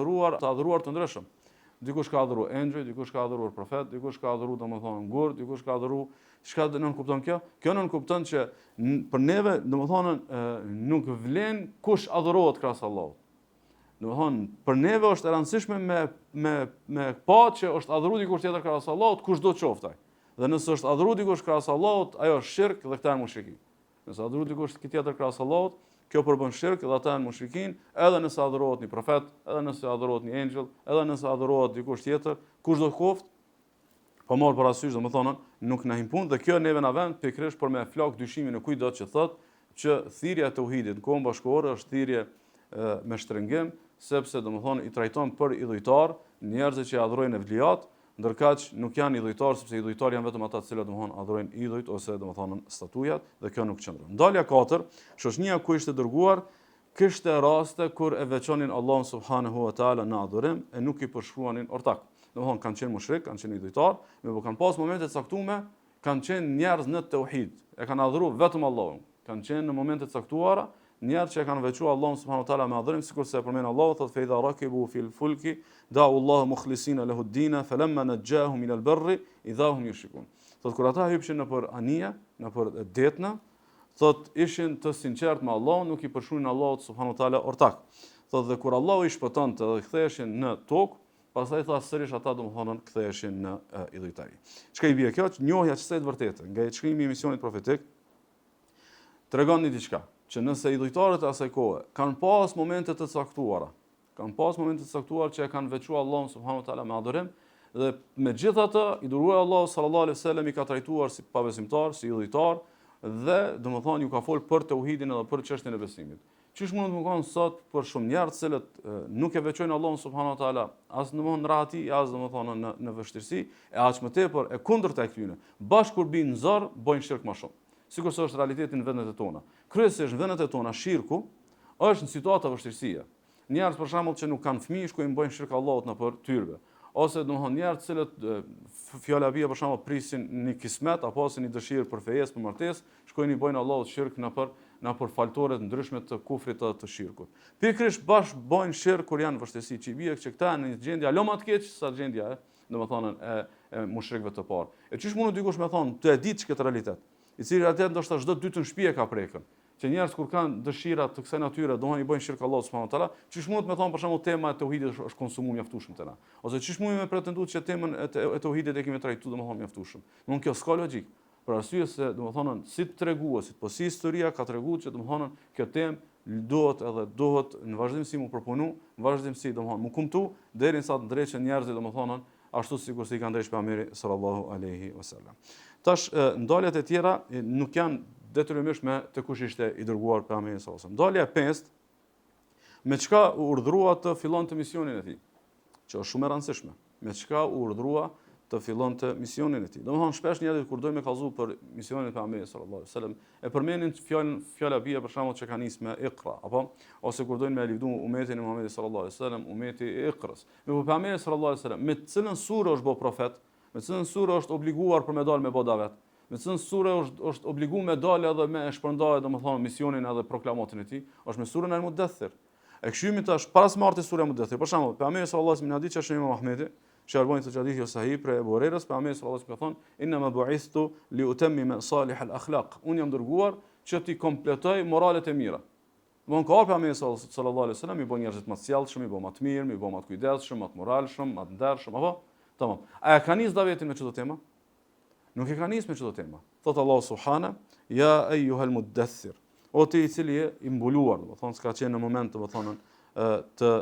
adhuruar të ndryshëm. Dikush ka adhuru engjëj, dikush ka adhuru profet, dikush ka adhuru domethënë gur, dikush ka adhuru çka do nën kupton kjo? Kjo nën kupton që për neve domethënë nuk vlen kush adhurohet krahas Allahut. Domethënë për neve është e rëndësishme me pa që është adhuru dikush tjetër krahas Allahut, kushdo qoftë ai. Dhe nëse është adhuru dikush krahas Allahut, ajo është shirk dhe këta janë mushriki. Nëse adhuru dikush tjetër krahas Allahut, kjo përbën shirk dhe ata janë mushrikin, edhe nëse adhurohet një profet, edhe nëse adhurohet një engjëll, edhe nëse adhurohet dikush tjetër, kushdo qoftë, po marr parasysh domethënë nuk na himpun dhe kjo neve na vend pikërisht për me flak dyshimin e kujt do që thotë që thirrja e tauhidit në kohën bashkëkohore është thirrje me shtrëngim, sepse domethënë i trajton për idhujtar njerëzit që adhurojnë evliat, ndërkaq nuk janë idhujtar sepse idhujtar janë vetëm ata të cilët domethënë adhurojnë idhujt ose domethënë statujat dhe kjo nuk qëndron. Ndalja 4, shoqënia ku ishte dërguar kishte raste kur e veçonin Allahun subhanahu wa taala në adhurim e nuk i përshkruanin ortak. Domethënë kanë qenë mushrik, kanë qenë idhujtar, por kanë pas momente të caktuara, kanë qenë njerëz në tauhid, e kanë adhuruar vetëm Allahun. Kanë qenë në momente të caktuara njerëz që e kanë veçuar Allahun subhanahu wa taala me adhurim, sikur se përmend Allahu thotë fe idha rakibu fil fulki da'u Allah mukhlisina lahu ad-din falamma najjahum ila al-barri idha hum yushrikun. Thotë kur ata hypshin nëpër anije, nëpër detna, thotë ishin të sinqert me Allahun, nuk i përshkruajnë Allahut subhanahu wa taala ortak. Thotë dhe kur Allahu i shpëtonte dhe ktheheshin në tokë, pastaj tha sërish ata domethënë ktheheshin në idhujtari. Çka i bie kjo? Njohja çse të vërtetë nga shkrimi i misionit profetik tregon një diçka, që nëse idhujtarët e asaj kohe kanë pas momente të caktuara, që e kanë veçuar Allahun subhanahu wa taala me adhurim dhe megjithatë i dërguari Allahu sallallahu alaihi wasallam i ka trajtuar si pabesimtar, si idhujtar dhe domethënë ju ka fol për tauhidin edhe për çështjen e besimit. Çish mund të më kanë sot për shumë njerëz të cilët nuk e veçojnë Allahun subhanahu wa taala as në rahati, as domethënë në vështirësi, e aq më tepër e kundërta e këtyre. Bashkë kur bin zor, bojnë shirk më shumë. Sikur se është realiteti në vendet e tona. Kryesisht në vendet e tona shirku është në situata vështirësie. Njerëz për shembull që nuk kanë fëmijë shkojnë bojnë shirk Allahut nëpër tyrbe. Ose domethënë njerëz të cilët fjala bie për shembull prisin një kismet apo ose një dëshirë për fejesë, për martesë, shkojnë i bojnë Allahut shirk nëpër faltore të ndryshme të kufrit të shirkut. Pikërisht bash bojnë shirk kur janë vështirësi, që i bie që këta në një gjendje alo më të keq sa gjendja domethënë e mushrikëve të parë. E çish mund dikush më thonë, "Ti e di ç'ka realitet." I cili realitet ndoshta çdo dytë në shtëpi e ka prekën. Që njerëz kur kanë dëshira të kësaj natyre, dohen i bëjnë shirk Allahut subhanahu wa taala, çish mund të më thonë për shembull tema e tauhidit është konsumuar mjaftueshëm te na. Ose çish mund të pretenduat që temën e tauhidit e kemi trajtuar domethënë mjaftueshëm. Nuk kjo s'ka logjik. Për arsye se domethënë si treguesit, po si historia ka treguar që domethënë kjo temë duhet në vazhdimsi mu proponu, në vazhdimsi domethënë mu kumtu derisa të ndreqen njerëzit domethënë ashtu sikur si ka ndreq pejgamberi sallallahu alaihi wasallam. Tash ndaljet e tjera nuk janë detyrimisht me të kush ishte i dërguar pejgamberi sallallahu alaihi wasallam. Ndalja e 5 me çka u urdhrua të fillonte misionin e tij, që është shumë e rëndësishme. Me çka u urdhrua të fillonte misionin e tij. Domethënë shpesh njerëzit kur dojnë me kallëzu për misionin e pejgamberit sallallahu alaihi wasallam e përmendin fjala bie për shembull që ka nis me Iqra, apo ose kur dojnë me lëvdu umetin e Muhamedit sallallahu alaihi wasallam, umeti i Iqras. Me pejgamberin sallallahu alaihi wasallam, me cilën sure është bë profet, me cilën sure është obliguar për me dalë me bodavet, me cilën sure është obliguar me dalë edhe me shpërndarë domethënë misionin edhe proklamatin e tij, është me surën Al-Mudaththir. E këshymi tash para se marrë surën Al-Mudaththir. Për shembull, pejgamberi sallallahu alaihi wasallam në hadith që është Imam Ahmedi, sharbojnë të hadith jo sahih për Abu Hurairës, pejgamberi sallallahu alaihi wasallam ka thonë: "Inna ma bu'ithtu li utammima salih al-akhlaq." Unë jam dërguar që ti kompletoj moralet e mira. Von ka pejgamberi sallallahu alaihi wasallam i bën njerëzit më të sjellshëm, i bën më të mirë, i bën më të kujdesshëm, më të moralshëm, më të ndershëm, apo? Tamam. A ka nis davetin me çdo tema? Nuk e ka nisë me çdo tema. Thot Allah subhana, ja eyyuhal muddathir. O ti i cili je i mbuluar, do të thonë s'ka qenë në moment të thonë të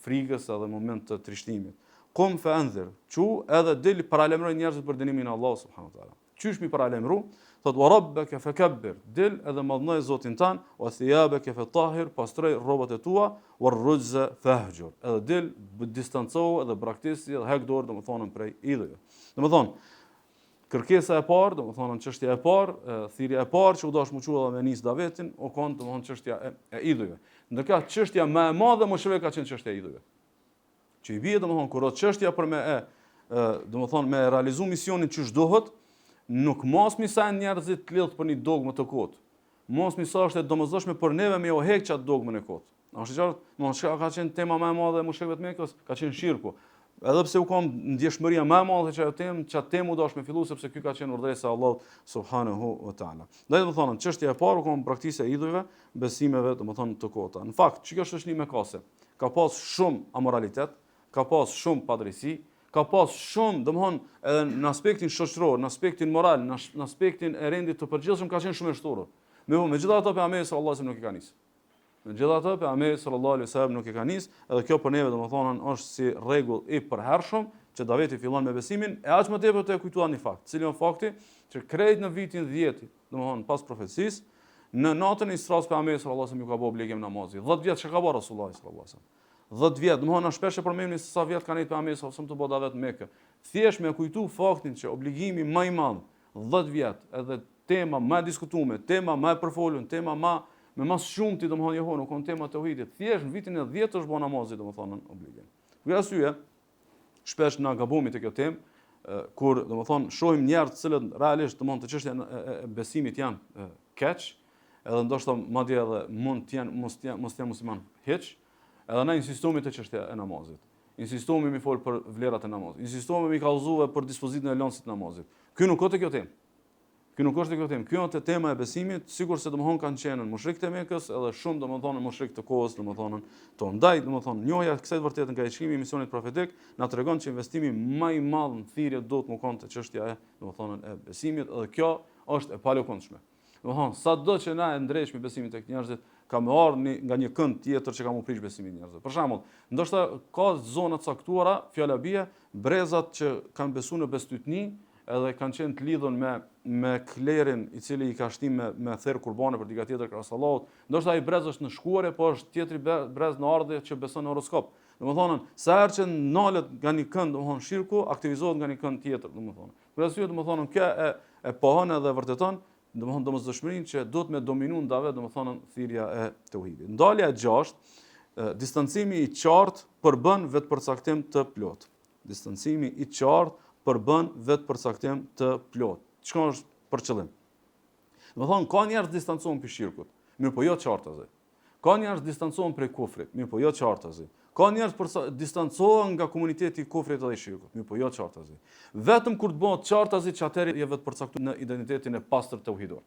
frikës edhe moment të trishtimit. Qum fa anzir. Çu edhe del paralajmëroj njerëzit për dënimin e Allahut subhanahu wa taala. Qysh mi paralajmëru? Thot wa rabbaka fakabbir. Del edhe madhnoj Zotin tan, wa thiyabaka fatahhir, pastroj rrobat e tua, war rujza fahjur. Edhe del distancohu edhe braktisi edhe hek dorë, domethënë prej idhujve. Domethënë kërkesa e parë, domethënë çështja e parë, thirrja e parë që u dash më quajë me nis davetin, o kon domethënë çështja e idhujve. Ndërka çështja më e madhe moshe ka qenë çështja e idhujve. Që i bie domethënë kur çështja për me domethënë me realizu misionin që duhet, nuk mos mi sa njerëzit të lidh për një dogmë të kotë. Mos mi sa është e domosdoshme për neve me u heq çat dogmën e kotë. Është qartë, mos ka qenë tema më e madhe e mushekëve të Mekës, ka qenë shirku. Edhe pse u kam ndjeshmëria më e madhe çat temë u dash me fillu sepse ky ka qenë urdhësa e Allahut subhanahu wa taala. Dhe do të thonë çështja e parë u kam praktikë e idhujve, besimeve, domethënë të kota. Në fakt, çka është një mekase? Ka pas shumë amoralitet, ka pas shumë padrejsi, ka pas shumë, domthon, edhe në aspektin shoqëror, në aspektin moral, në aspektin e rendit të përgjithshëm ka qenë shumë e shturur. Megjithatë pejgamberi sallallahu alajhi wasallam nuk e ka nisë. Megjithatë pejgamberi sallallahu alajhi wasallam nuk e ka nisë, edhe kjo për neve domethënë është si rregull i përhershëm që daveti fillon me besimin, e aq më tepër të kujtuar një fakt. Cili është fakti? Që krejt në vitin 10, domethënë pas profecisë, në natën e Isras pejgamberi sallallahu alajhi wasallam ju ka bë obligim namazi. 10 vjet çka ka bërë Resulullah sallallahu alajhi wasallam. 10 vjet, domethënë shpesh e përmendni se sa vjet kanë qenë pejgamberi sallallahu alajhi wasallam të bëjë davet në Mekë. Thjesht me kujtu faktin që obligimi më i madh 10 vjet, edhe tema më e diskutuar, tema më e përfolur, tema më me mas shumti domethënë jo nuk kanë tema të tauhidit. Thjesht në vitin e 10 është bën namazi domethënë obligim. Për arsye, shpesh na gabojmë te kjo temë, kur domethënë shohim njerëz të cilët realisht domethënë të çështja e besimit janë keq, edhe ndoshta madje edhe mund të jenë mos të jenë musliman hiç. Edhe na insistojmë te çështja e namazit. Insistojmë mi fol për vlerat e namazit. Insistojmë mi kallëzuar për dispozitën e lancit të namazit. Ky nuk është kjo temë. Ky nuk është kjo temë. Ky është tema e besimit, sigurisht se domthon kanë qenë mushrikët e Mekës, edhe shumë domthon mushrikët të kohës, domthon to ndaj, domthon njohja kësaj vërtetën nga shkrimi i misionit profetik na tregon që investimi më i madh në thirrje do të më kon te çështja e domthon e besimit, edhe kjo është e palokundshme. Domthon sado që na e ndrejshmi besimin tek njerëzit ka më ardhur nga një kënd tjetër që ka më prish besimin njerëzve. Për shembull, ndoshta ka zona të caktuara, fjala bie, brezat që kanë besuar në bestytni, edhe kanë qenë të lidhur me klerin i cili i ka shtim me therr kurbane për diçka tjetër krahas Allahut. Ndoshta ai brez është në shkuare, po është tjetri brez në ardhje që beson në horoskop. Domethënë, sa herë që nalet nga një kënd, domethënë shirku aktivizohet nga një kënd tjetër, domethënë. Për arsye domethënë kjo e pohon edhe vërteton domethënë domosdoshmërinë që do të me dominu ndave, domethënë thirrja e tauhidit. Ndalja e 6, distancimi i qartë përbën vetëpërcaktim të plot. Distancimi i qartë përbën vetëpërcaktim të plot. Çka është për qëllim? Domethënë ka njerëz distancohen prej shirkut, mirë po jo qartazi. Ka njerëz distancohen prej kufrit, mirë po jo qartazi. Ka njerëz distancohen nga komuniteti i kufrit edhe i shirkut, mirë po jo qartazi. Vetëm kur të bëhet qartazi që atëherë je vetëpërcaktuar në identitetin e pastër tauhidor.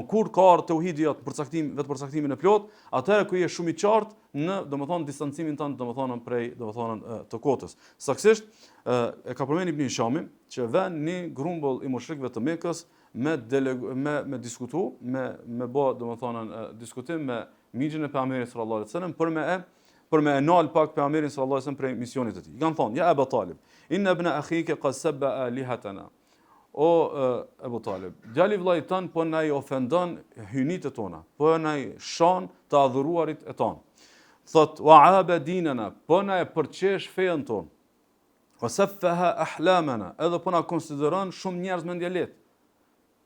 Kur ka tauhidi vetëpërcaktimin e plot, atëherë ku je shumë i qartë në domethënë distancimin tënd domethënë prej domethënë të kotës. Saktësisht e ka përmendur Ibn Hishami që vën një grumbull i mushrikëve të Mekës me diskutu, me bë domethënë diskutim me migjën e pejgamberit sallallahu alajhi wasallam për me nal pak pejgamberin sallallahu alajhi wasallam prej misionit të tij. Kan thonë, ja Abu Talib, inna ibn akhika qad sabba alihatana. O Abu Talib, djali vllajt tan po na i ofendon hynitet tona, po na i shan të adhuruarit e ton. Thot wa abadinana, po na e përqesh fenë ton. Wa saffaha ahlamana, edhe po na konsideron shumë njerëz mendjelet.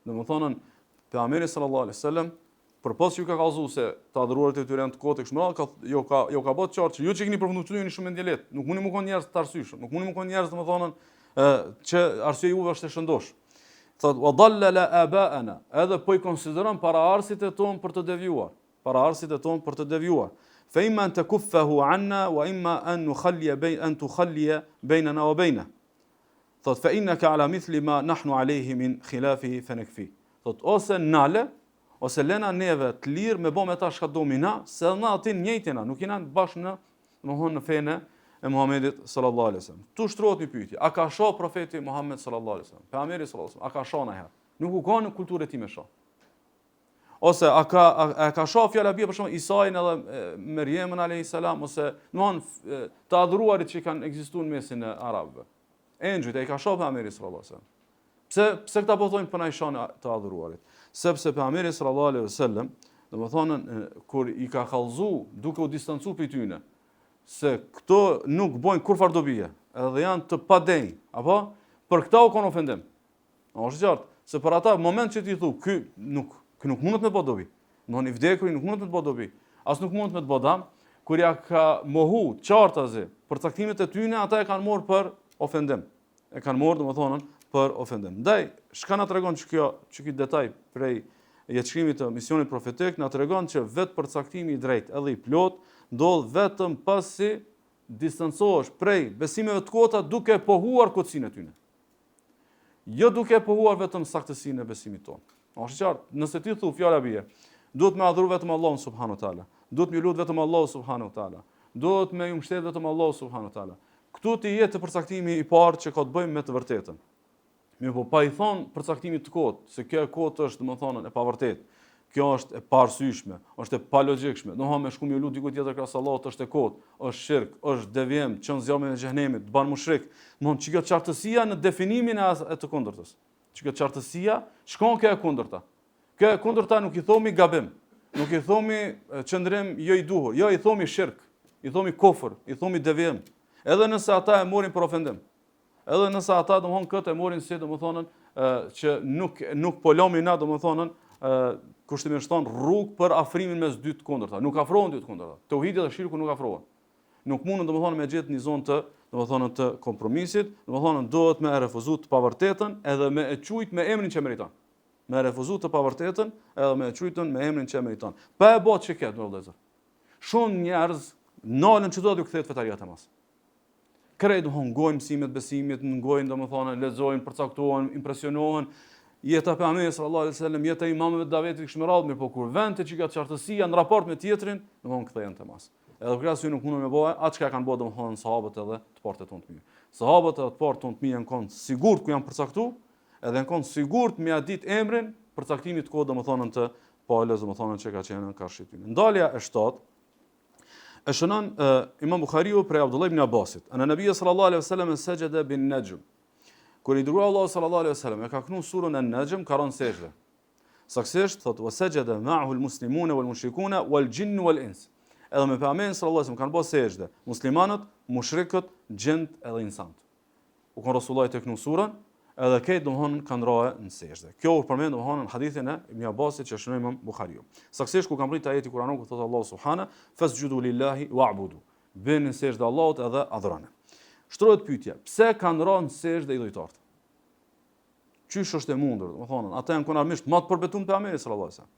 Domethënë pejgamberi sallallahu alajhi wasallam përpos që ju ka kallëzuar se të adhuruarit e tyre janë të kotë kështu më radh, jo ka bërë qartë që ju që keni përfunduar ju jeni shumë mendjelet. Nuk mundi më kon njerëz të arsyeshëm, nuk mundi më kon njerëz domethënë që arsye juve është e shëndosh. Thot wa dallala abaana, edhe po i konsideron paraardhësit e ton për të devijuar, paraardhësit e ton për të devijuar. Fa imma an takuffahu anna wa imma an tukhalliya bainana wa baina. Thot fa innaka ala mithli ma nahnu alayhi min khilafihi fanakfi. Thot ose nale ose lena neve të lirë me bë me ta çka domi na, se na aty njëjtëna, nuk jena bashkë në fenë e Muhamedit sallallahu alaihi wasallam. Tu shtrohet një pyetje, a ka shoh profeti Muhammed sallallahu alaihi wasallam? Pejgamberi sallallahu alaihi wasallam, a ka shoh ndonjëherë? Nuk u ka në kulturën time shoh. Ose a ka shoh fjala bie për shembull Isain edhe Meriemën alayhis salam, ose domthon të adhuruarit që kanë ekzistuar në mesin e arabëve. Engjëjt ai ka shoh pejgamberin sallallahu alaihi wasallam. Pse këta po thonë për na i shoh të adhuruarit? Sepse pejgamberi sallallahu alaihi wasallam, domethënë kur i ka kallëzu duke u distancuar prej tyre, se këto nuk bojnë kurfar dobije, edhe janë të padenj, apo për këta u kanë ofendim. Është qartë, se për ata moment që ti thu, ky nuk mundet me bë dobi. Domthoni i vdekur nuk mundet me bë dobi. As nuk mundet me të bë dam, kur ja ka mohu qartazi për caktimet e tyre, ata e kanë marrë për ofendim. E kanë marrë domethënë për ofendim. Ndaj, çka na tregon ky detaj prej jetëshkrimit të misionit profetik, na tregon që vetë përcaktimi i drejtë edhe i plot ndodh vetëm pasi distancohesh prej besimeve të kota duke pohuar kotësinë e tyre. Jo duke pohuar vetëm saktësinë e besimit tonë. Është qartë, nëse ti thu fjala bie, duhet me adhuru vetëm Allahun subhanahu wa taala, duhet me lut vetëm Allahun subhanahu wa taala, duhet me ju mbështet vetëm Allahun subhanahu wa taala. Këtu ti jetë përcaktimi i parë që ka të bëjë me të vërtetën. Mirë, po pa i thonë përcaktimit të kohët, se kjo kohë është domethënë e pavërtetë. Kjo është e parësyeshme, është e palogjikshme. Domethënë me shku me lut diku tjetër krahas Allahut është e kohët, është shirk, është devijim, çon zjarmin e xhenemit, bën mushrik. Domethënë çka qartësia në definimin e të kundërtës. Çka qartësia shkon kjo e kundërta. Kjo e kundërta nuk i thomi gabim, nuk i thomi çndrim jo i duhur, jo i thomi shirk, i thomi kufër, i thomi devijim. Edhe nëse ata e morin për ofendim. Edhe nëse ata domthon këtë e morin si domethënën që nuk po lëmi na domethënën kushtimisht rrugë për afrimin mes dy të kundërta. Nuk afrohen dy të kundërta. Tauhidi dhe shirku nuk afrohen. Nuk mundën domethënë me gjetë një zonë të domethënë të kompromisit, domethënë duhet me refuzuar të pavërtetën edhe me e quajt me emrin që meriton. Me refuzuar të pavërtetën edhe me e quajtën me emrin që meriton. Pa e bë çiket me vëllezër. Shumë njerëz nalën çdo të kthehet fetaria të mas. Krejt ngojnë mësimet besimit, ngojnë domethënë lexojnë, përcaktohen, impresionohen. Jeta e pejgamberit sallallahu alajhi wasallam, jeta e imamëve të Davetit kishte radhë, mirë po kur vend të çka qartësia në raport me tjetrin, domethënë kthehen të mas. Edhe kur asnjë nuk mundon me bëj atë çka kanë bërë domethënë sahabët edhe të partë tonë të mirë. Sahabët edhe të partë tonë të mirë janë kanë sigurt ku janë përcaktuar, edhe janë kanë sigurt me ia ditë emrin përcaktimit të kohë domethënë të palës domethënë që ka qenë në karshi tyre. Ndalja e 7 e shënon Imam Buhariu prej Abdullah ibn Abbasit. Ana Nabi sallallahu alaihi wasallam sajada bin najm. Kur i dërguar Allah sallallahu alaihi wasallam e ka kënu surën an-Najm ka rënë sejdë. Saktësisht thotë wa sajada ma'ahu al-muslimuna wal-mushrikuna wal-jinn wal-ins. Edhe me pejgamberin sallallahu alaihi wasallam kanë bërë sejdë muslimanët, mushrikët, gjint edhe insant. U kanë Rasulullah të kënu surën, edhe këtë domthon kanë rënë në sejdë. Kjo u përmend domthon në hadithin e Ibn Abbasit që shënon Imam Buhariu. Saktësisht ku kanë pritur ajeti Kur'anit ku thotë Allahu subhana fasjudu lillahi wa'budu. Bëni sejdë Allahut edhe adhuroni. Shtrohet pyetja, pse kanë rënë sejdë idhujtarët? Qysh është e mundur, domethënë, ata janë konarmisht më të përbetuar pejgamberit sallallahu alajhi wasallam.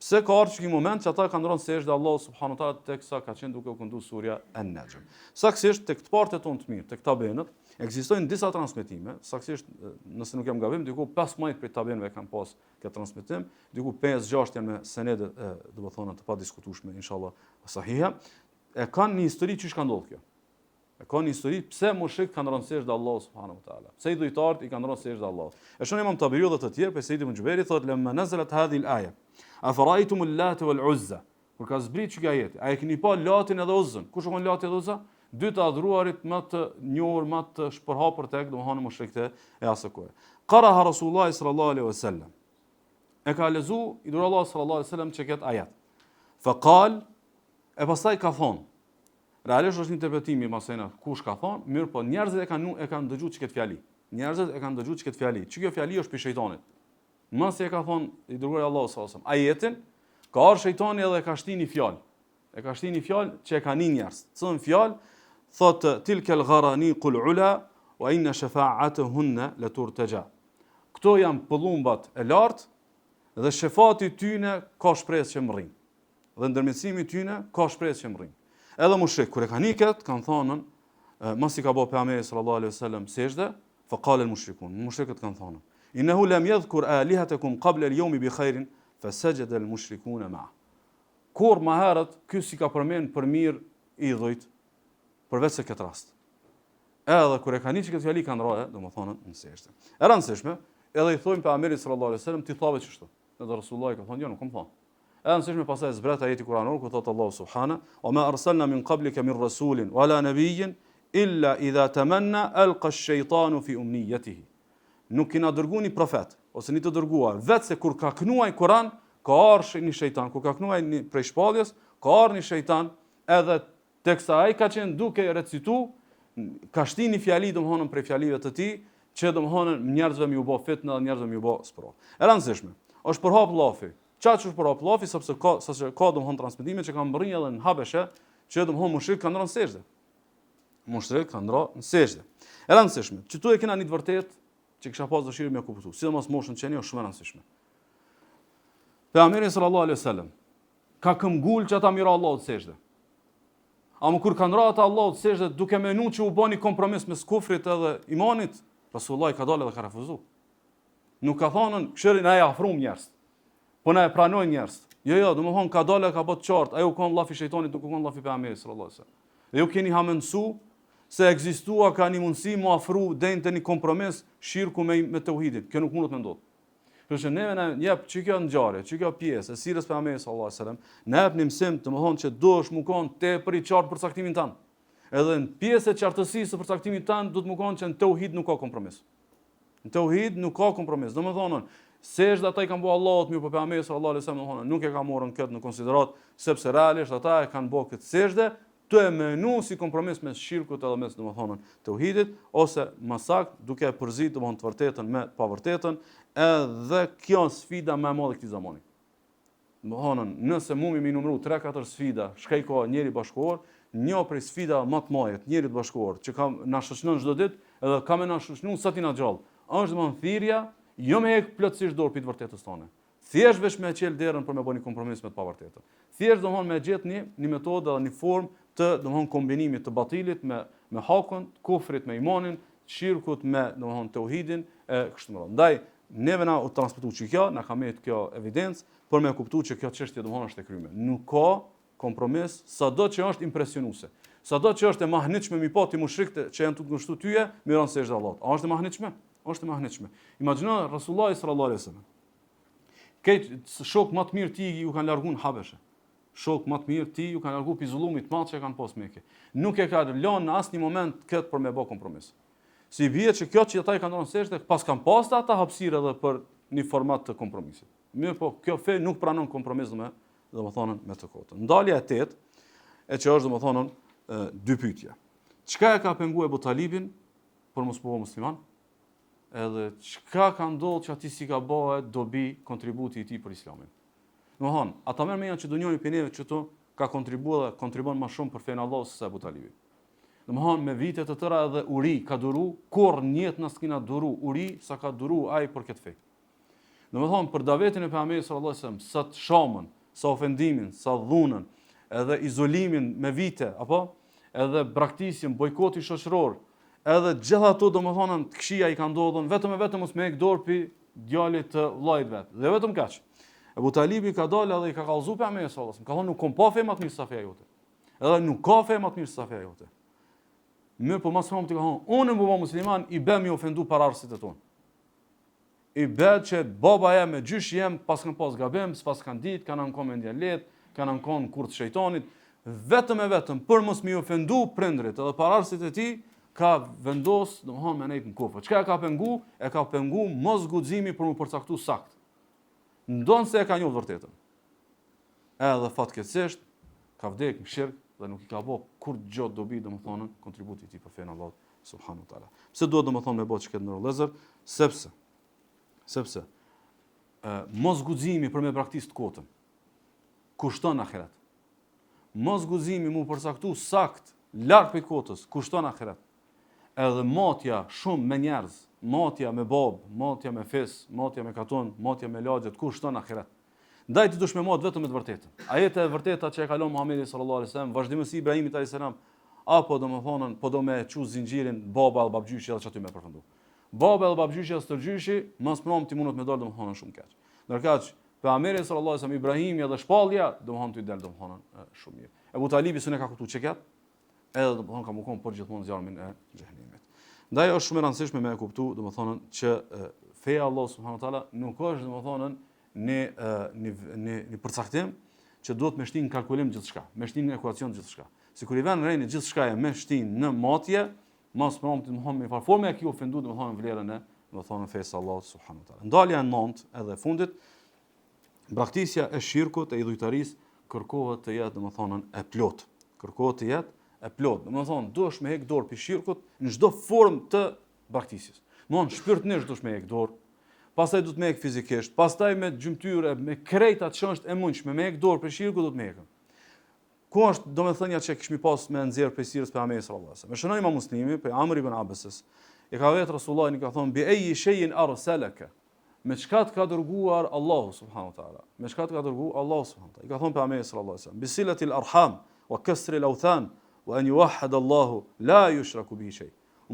Pse ka ardhur një moment që ata kanë rënë sejdë Allahut subhanahu wa taala teksa ka qenë duke u kënduar surja An-Najm. Saktësisht tek të partë tonë të mirë, tek tabenët, ekzistojnë disa transmetime, saktësisht nëse nuk jam gabim, diku 15 prej tabenëve kanë pas këtë transmetim, diku 5-6 janë me senede domethënë të padiskutueshme, inshallah sahiha. E kanë një histori çish ka ndodhur kjo. E ka një histori pse mushrik kanë rënë sejdë Allahut subhanahu wa taala. Pse idhujtarët i kanë rënë sejdë Allahut. E shonë Imam Taberiu dhe të tjerë, pe Said ibn Jubairi thotë lemma nazalat hadhihi al-aya. Afara'aytum al-Lat wal-Uzza. Kur ka zbrit çka ajeti. A e keni pa Latin edhe Uzzën? Kush janë Lati dhe Uzza? Dy të adhuruarit më të njohur, më të shpërhapur tek domethënë mushrikët e asaj kohe. Qaraha Rasulullah sallallahu alaihi wasallam. E ka lezu i dur Allah sallallahu alaihi wasallam çket ayat. Faqal e pastaj ka thonë. Realisht është interpretimi masena kush ka thonë, mirë po njerëzit e kanë dëgjuar çket fjali. Njerëzit e kanë dëgjuar çket fjali. Ç'kjo fjali është për shejtanit. Masi e ka thonë i dërguari Allahu sallallahu alaihi wasallam. Ajetin ka ardhur shejtani edhe ka shtinë fjalë. E ka shtinë fjalë që e kanë njerëz. Cën fjalë thotë tilkal gharaniqul ula wa inna shafa'atuhunna la turtaja. Kto janë pëllumbat e lartë dhe shefati tyne ka shpresë që mrrin. Dhe ndërmjetësimi tyne ka shpresë që mrrin. Edhe mushrik kur e kanë iket kanë thonën mos i ka bëu pejgamberi sallallahu alaihi wasallam sejdë, fa qala al-mushrikun. Mushrikët kanë thënë: "Innahu lam yadhkur alihatakum qabla al-yawmi bi khairin, fasajada al-mushrikuna ma'a." Kur më herët ky si ka përmend për mirë idhujt, përveç se këtë rast. Edhe kur e ka niqë këtë fjali kanë rroje, domethënë në sejdë. E rëndësishme, edhe i thojmë pejgamberit sallallahu alajhi wasallam ti thave çështo. Edhe Resulullah ka thonë jo, nuk kam thonë. E rëndësishme pastaj zbret ajeti kuranor ku thotë Allahu subhana, "O ma arsalna min qablika min rasulin wala nabiyyin illa idha tamanna alqa ash-shaytanu fi umniyatihi." Nuk kena dërguar një profet ose një të dërguar, vetë se kur ka kënuaj Kur'an, ka ardhur një shejtan, kur ka kënuaj një prej shpalljes, ka ardhur një shejtan, edhe teksa ai ka qenë duke recitu, ka shti një fjali domthonë prej fjalive të tij, që domthonë njerëzve më u bë fitnë dhe njerëzve më u bë sprov. E rëndësishme, është përhap llafi. Çfarë është përhap llafi, sepse ka domthonë transmetime që kanë mbërrinj edhe në Habeshe, që domthonë mushrik kanë ndronë në sejdë. Mushrik kanë ndronë në sejdë. E rëndësishme, që tu e kena një të vërtetë që kisha pas dëshirë me kuptu, sidomos moshën qenie është shumë e rëndësishme. Pejgamberi sallallahu alaihi wasallam ka këmbgul që ata mira Allahut sejdë. Ama kur kanë rrahë ata Allahut sejdë duke menuar që u bani kompromis mes kufrit edhe imanit, Rasulullah ka dalë dhe ka refuzuar. Nuk ka thënë këshirin ai afrum njerëz, po na e pranojnë njerëz. Jo, domethënë ka dalë ka bë të qartë, ai u kon llafi shejtanit, nuk u kon llafi pejgamberit sallallahu alaihi wasallam. Dhe ju keni hamendsu se ekzistua ka një mundësi mu afru deri te një kompromis shirku me tauhidin. Kjo nuk mundet me ndodh. Kështu që neve na jep që kjo ngjarje, që kjo pjesë e sirrës pejgamberit sallallahu alaihi wasallam, na jep një mësim, domethënë që duhesh mu kon tepër i qartë për caktimin tan. Edhe në pjesë e qartësisë për caktimin tan duhet mu kon që në tauhid nuk ka kompromis. Në tauhid nuk ka kompromis. Domethënë, sejdë ata i kanë bëu Allahut, mirë po pejgamberi sallallahu alaihi wasallam nuk e ka marrën këtë në konsiderat, sepse realisht ata e kanë bëu këtë sejdë të e menu si kompromis mes shirkut edhe mes domethënë tauhidit, ose më saktë duke e përzitur domethënë të vërtetën me të pavërtetën, edhe kjo sfida më e madhe këtij zamani. Domethënë, nëse mumi më numëru 3-4 sfida, shkaj ka njëri bashkëkohor, një prej sfidave më të mëdha të njerit bashkëkohor që ka na shoqënon çdo ditë, edhe ka më na shoqënuar sa ti na gjallë, është domethënë thirrja, jo me hek plotësisht dorë për të vërtetës tonë. Thjesht veç me qel derën për me bëni kompromis me të pavërtetën. Thjesht domethënë me gjet një metodë dhe një formë të domethënë kombinimit të batilit me hakun, kufrit me imanin, shirkut me domethënë tauhidin e kështu me radhë. Ndaj neve na u transmetuar që kjo, na ka marrë kjo evidencë për me kuptuar që kjo çështje domethënë është e kryme. Nuk ka kompromis, sado që është impresionuese. Sado që është e mahnitshme mi pa ti mushrikët që janë të ngushtu tyje, me ran sejdë Allahut. A është e mahnitshme? Është e mahnitshme. Imagjino Rasulullah sallallahu alaihi wasallam. Këtë shok më të mirë ti ju kanë larguar në Habeshe. Shok më të mirë ti ju kanë larguar pi zullumit të madh që kanë pas Mekë. Nuk e ka lënë në asnjë moment këtë për me bë kompromis. Si bie që kjo që ata i kanë dhënë sejdë, pas kanë pas ata hapësirë edhe për një format të kompromisit. Mirë po, kjo fe nuk pranon kompromis domethënë me të kotën. Ndalja e 8 e që është domethënë dy pyetje. Çka e ka penguar Abu Talibin për mos bëu musliman? Edhe çka ka ndodhur që ati si ka bëhe dobi kontributi i tij për islamin. Domethënë, ata merr me janë që do njëri pinëve që to ka kontribuar dhe kontribon më shumë për fen Allahut se Abu Talibi. Domethënë me vite të tëra edhe uri ka duru, kur njet na s'kina duru uri sa ka duru ai për këtë fe. Domethënë për davetin e pejgamberit sallallahu alajhi wasallam, sa të shamën, sa ofendimin, sa dhunën, edhe izolimin me vite, apo edhe braktisjen, bojkoti shoqëror, edhe gjitha ato domethënë të këqija i kanë ndodhur vetëm mos me hek dorë pi djalit të vllait vet. Dhe vetëm kaq. Abu Talibi ka dalë edhe i ka kallëzuar pejgamberin sallallahu alajhi wasallam. Ka thonë nuk kom pa fe më të mirë sa feja jote. Edhe nuk ka fe më të mirë sa feja jote. Më po mos hom ti ka thonë, unë më bë musliman i bëm i ofendu pararësit e tonë. I bë që baba jam me gjyshi jam pas kanë pas gabim, pas kanë ditë, kanë ankonë ndjelet, kanë ankonë kurrë të shejtanit, vetëm për mos më ofendu prindrit edhe pararësit e tij, ka vendos domthonjë me nejt në kufër. Çka ka pengu? E ka pengu mos guximi për më përcaktu sakt. Ndon se e ka njohur vërtetën. Edhe fatkeqësisht ka vdek në shirk dhe nuk i ka bë kur gjë dobi domthonjë kontributi i tij për fen Allahut subhanahu wa taala. Pse duhet domthonjë me bëj çka ndërlëzër? Sepse mos guximi për me praktikë të kotën kushton ahiret. Mos guximi më përcaktu sakt larg prej kotës kushton ahiret. Edhe matja shumë me njerëz, matja me bab, matja me fes, matja me katon, matja me lagjet, kushton ahiret. Ndaj ti dush me mat vetëm me të vërtetën. Ajete e vërteta që e ka lënë Muhamedi sallallahu alaihi wasallam, vazhdimësi Ibrahimit alayhis salam, apo domethënë po do me çu zinxhirin baba dhe babgjyshi edhe çati më përfundu. Baba dhe babgjyshi as tërgjyshi, mos prom ti mundet me dal domethënë shumë keq. Ndërkaq pejgamberi sallallahu alaihi wasallam Ibrahimi edhe shpallja domethënë ty dal domethënë shumë mirë. Abu Talibi s'u ne ka kuptuar çekat. edhe domethënë ka mëkon për gjithmonë zjarmin e xhenemit. Ndaj është shumë e rëndësishme me e kuptu domethënë që feja Allah subhanahu wa taala nuk është domethënë në përcaktim që duhet me shtin në kalkulim gjithçka, me shtin në ekuacion gjithçka. Sikur i vën rënë gjithçka e me shtin në matje, mos prompt domethënë me farforme e kjo ofendu domethënë vlerën e domethënë fesë Allah subhanahu wa taala. Ndalja e 9 edhe fundit, braktisja e shirkut e idhujtarisë kërkohet të jetë domethënë e plot. Kërkohet të jetë e plot. Domethënë duhesh me hek dorë pi shirkut në çdo formë të braktisjes. Domthon shpirtnisht duhesh me hek dorë. Pastaj duhet me hek fizikisht, pastaj me gjymtyrë, me krejt atë që është e mundshme, me hek dorë pi shirkut duhet me hekën. Ku është domethënia që kishmi pas me nxjerr prej sirrës pejgamberit sallallahu alajhi wasallam. Me shënoi Imam Muslimi pe Amr ibn Abbas. E ka vetë Rasulullah i ka thonë bi ayi shay'in arsalaka. Me çka të ka dërguar Allahu subhanahu wa taala. Me çka të ka dërguar Allahu subhanahu wa taala. I ka thonë pejgamberi sallallahu alajhi wasallam bi silatil arham wa kasr al awthan wa an yuwahhid Allahu la yushraku bihi shay.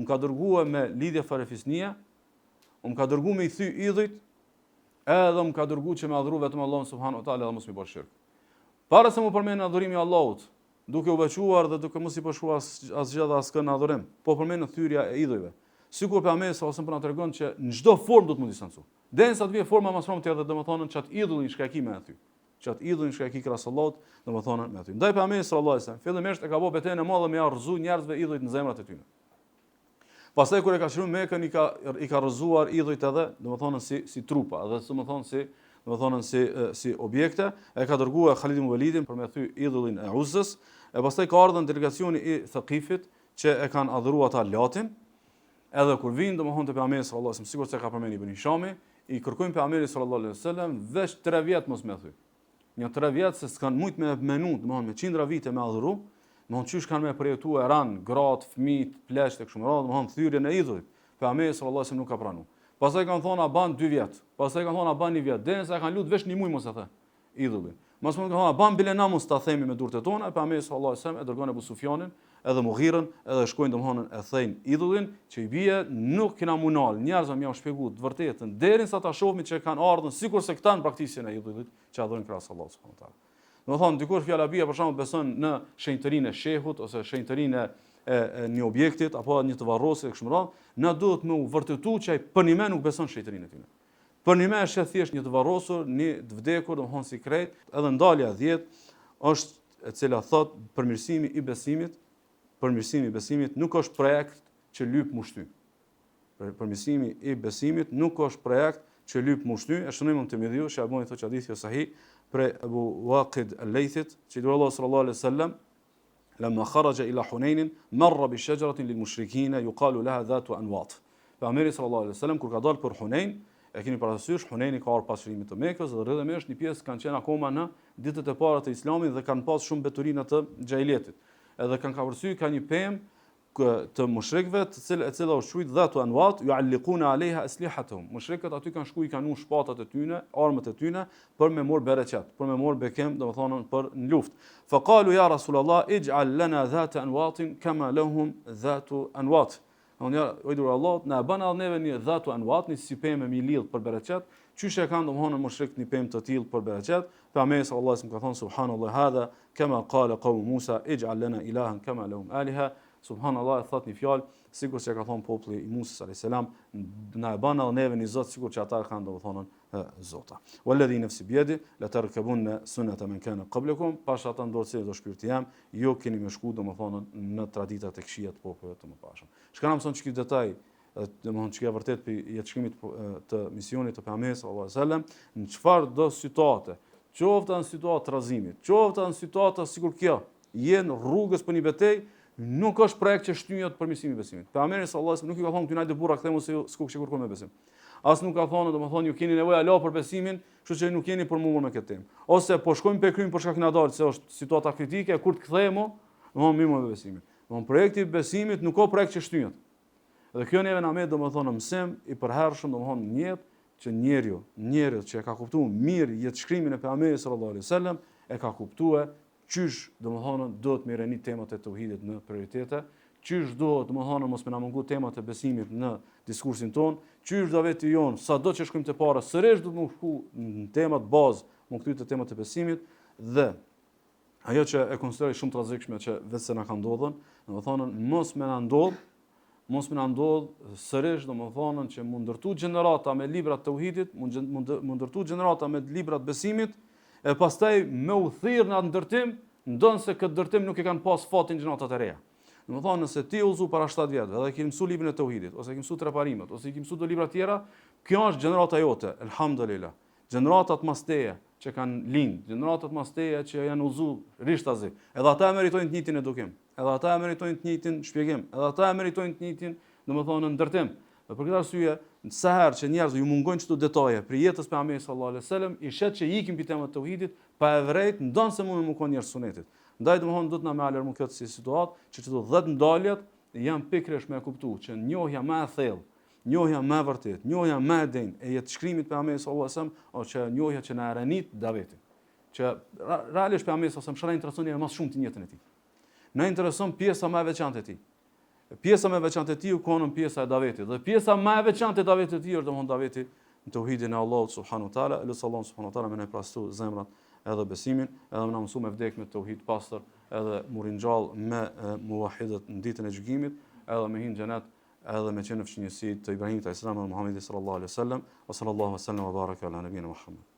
Ka dërguar me lidhje farefisnia, ka dërguar me i thy idhujt, edhe ka dërguar që me adhuru vetëm Allahun subhanahu wa taala dhe mos mi bësh shirk. Para se mu përmend adhurimi i Allahut, duke u veçuar dhe duke mos i bashkuar asgjë dhe askën në adhurim, po përmend thyrja e idhujve. Sikur pejgamberi sallallahu alajhi wasallam tregon që në çdo formë do të mund distancu. Derisa të vijë forma më shumë të edhe domethënë çat idhullin shkaki me aty. Çat idhullin shkaki krahas Allahut, domethënë me aty. Ndaj pejgamberi sallallahu alajhi wasallam fillimisht e ka bë betejën e madhe me arzu njerëzve idhujt në zemrat e tyre. Pastaj kur e ka shëruar Mekën i ka rrëzuar idhujt edhe, domethënë si trupa, edhe domethënë si objekte, e ka dërguar Khalid ibn Walidin për me thy idhullin e Uzës, e pastaj ka ardhur delegacioni i Thaqifit që e kanë adhuruar ata Latin. Edhe kur vinë domethënë te pejgamberi sallallahu alajhi wasallam, sikur se ka përmendur Ibn Hishami, i kërkojnë pejgamberit sallallahu alajhi wasallam veç 3 vjet mos me thy. Një 3 vjet se s'kan shumë me menu, domethënë me qindra vite me adhuru, domethënë çysh kanë me përjetuar ran, gratë, fëmijë, pleqë tek shumë radhë, domethënë thyrjen e idhujt. Pejgamberi sallallahu alajhi wasallam nuk ka pranuar. Pastaj kanë thonë a ban 2 vjet. Pastaj kanë thonë a ban 1 vjet. Derisa kanë lut veç 1 muaj mos e the. Idhullin. Mos mund të thonë a ban bile namus ta themi me durtë tona, pejgamberi sallallahu alajhi wasallam e dërgon Abu Sufjanin edhe Mughirën, edhe shkojnë domthonë e thejnë idhullin që i bie nuk kena munal. Njerëzve më janë shpjeguar të vërtetën derisa ta shohim që kanë ardhur sikur se këta në praktikën e idhullit që adhurojnë krahas Allahut subhanahu wa taala. Domthonë dikush fjala bie për shembull beson në shenjtërinë e shehut ose shenjtërinë e një objektit apo një të varrosit kështu më radh, na duhet më vërtetuar që ai për një më nuk beson shenjtërinë e tyre. Për një më është thjesht një të varrosur, një të vdekur, domthonë si krejt, edhe ndalja 10 është e cila thot përmirësimi i besimit. Përmirësimi i besimit nuk është projekt që lyp mushty. Përmirësimi i besimit nuk është projekt që lyp mushty. E shënojmë të midhiu, që Abu thotë hadithi sahih për Abu Waqid al-Laythit, që Allah sallallahu alaihi wasallam لما خرج إلى حنين مر بشجرة للمشركين يقال لها ذات أنواط. Pejgamberi sallallahu alaihi wasallam kur ka dalë për Hunain, e keni parasysh Hunaini ka ardhur pas shërimit të Mekës dhe rrëdhëmisht një pjesë kanë qenë akoma në ditët e para të Islamit dhe kanë pas shumë beturina të xhahiletit. Edhe kanë kapërcy ka një pemë të mushrikëve, e cila u shujt dhatu anwat yu'alliquna alaiha aslihatuhum. Mushrikët aty kanë shkuar, kanë nuar shpatat e tyre, armët e tyre për me marr bereqet, për me marr bekem, domethënë për në luftë. Fa qalu ya Rasulullah ij'al lana dhata anwatin kama lahum dhatu anwat. O idur Allah, na bën edhe neve një dhatu anwat, një si pemë me lidh për bereqet, çysh e kanë domethënë mushrikët një pemë të tillë për bereqet. Pejgamberi sallallahu alaihi wasallam ka thënë subhanallahu hadha kama qala qawm Musa ij'al lana ilahan kama lahum aliha. Subhanallah, thot një fjalë sikur që ka thënë populli i Musës alayhis salam, na e bën edhe neve një zot sikur që ata kanë domethënë zota. Walladhi nafsi biyadi la tarkabunna sunnata man kana qablakum, pasha ata ndorse do shpirti jam, jo keni më shku domethënë në traditat e këqija të popujve të mëparshëm. Çka na mëson çka detaj, domethënë çka vërtet për jetëshkrimit të misionit të Pejgamberit sallallahu alaihi wasallam, në çfarë do situate, qoftë në situatë rrezimit, qoftë në situata sikur kjo, jenë rrugës për një betejë, nuk është projekt që shtyhet përmirësimi i besimit. Pejgamberi sallallahu alajhi wasallam nuk i ka thonë këtij burra kthemu se s'ku që kërkon me besim. As nuk ka thonë domethënë ju keni nevojë alo për besimin, kështu që nuk keni për mua me këtë temë. Ose po shkojmë pe krym për shkak na dalë se është situata kritike, kur të kthehemu, domethënë mirë me besimin. Domethënë projekti i besimit nuk ka projekt që shtyhet. Dhe kjo neve na më domethënë mësim i përhershëm domethënë në jetë që njeriu që e ka kuptuar mirë jetëshkrimin e Pejgamberit sallallahu alajhi wasallam e ka kuptuar qysh domethënë do të merreni temat e tauhidit në prioritete, qysh do domethënë mos më na mungu temat e besimit në diskursin ton, qysh do vetë jon sado që shkojmë të para sërish do të më shku në temat bazë, më kthy të temat e besimit dhe ajo që e konsideroj shumë të rrezikshme që vetë se na ka ndodhur, domethënë mos më na ndodh sërish, domethënë që mund ndërtu gjenerata me libra të tauhidit, mund ndërtu gjenerata me libra të besimit, e pastaj me u thirr në atë ndërtim, ndonse këtë ndërtim nuk e kanë pas fatin gjeneratat e reja. Domethënë nëse ti u uzu para 7 vjetëve dhe ke mësuar librin e tauhidit, ose ke mësuar treparimet, ose ke mësuar do libra të tjera, kjo është gjenerata jote, elhamdulillah. Gjeneratat mas teje që kanë lind, gjeneratat mas teje që janë uzu rishtazi, edhe ata meritojnë të njëjtin edukim, edhe ata meritojnë të njëjtin shpjegim, edhe ata meritojnë të njëjtin, domethënë ndërtim. Dhe për këtë arsye, sa herë që njerëzit ju mungojnë çdo detaje për jetës pejgamberit sallallahu alajhi wasallam, i shet që ikim mbi temat e tauhidit pa e vërejt, ndonse mund të mëkon njerëz sunetit. Ndaj domethënë do të na më alarmon këtë si situatë, që çdo 10 ndaljet janë pikërisht me kuptuar që njohja më e thellë, njohja më e vërtet, njohja më e denjë e jetë shkrimit pejgamberit sallallahu alajhi wasallam, ose njohja që na ranit davetin. Që realisht pejgamberi sallallahu alajhi wasallam shënoi intereson më shumë të jetën e tij. Na intereson pjesa më e veçantë e tij. Pjesa më e veçantë e tij u konën pjesa e davetit. Dhe pjesa më e veçantë e davetit të tij është domthon daveti në tauhidin e Allahut subhanahu wa taala, Allahu subhanahu wa taala më ne prastu zemrat edhe besimin, edhe më na mësua me vdek me tauhid pastër, edhe mu ringjall me muwahhidët në ditën e gjykimit, edhe me hin xhenet, edhe me qenë në fëmijësi të Ibrahimit alayhis salam dhe Muhamedit sallallahu alaihi wasallam, wa sallallahu wasallam wa baraka ala nabiyina Muhammad.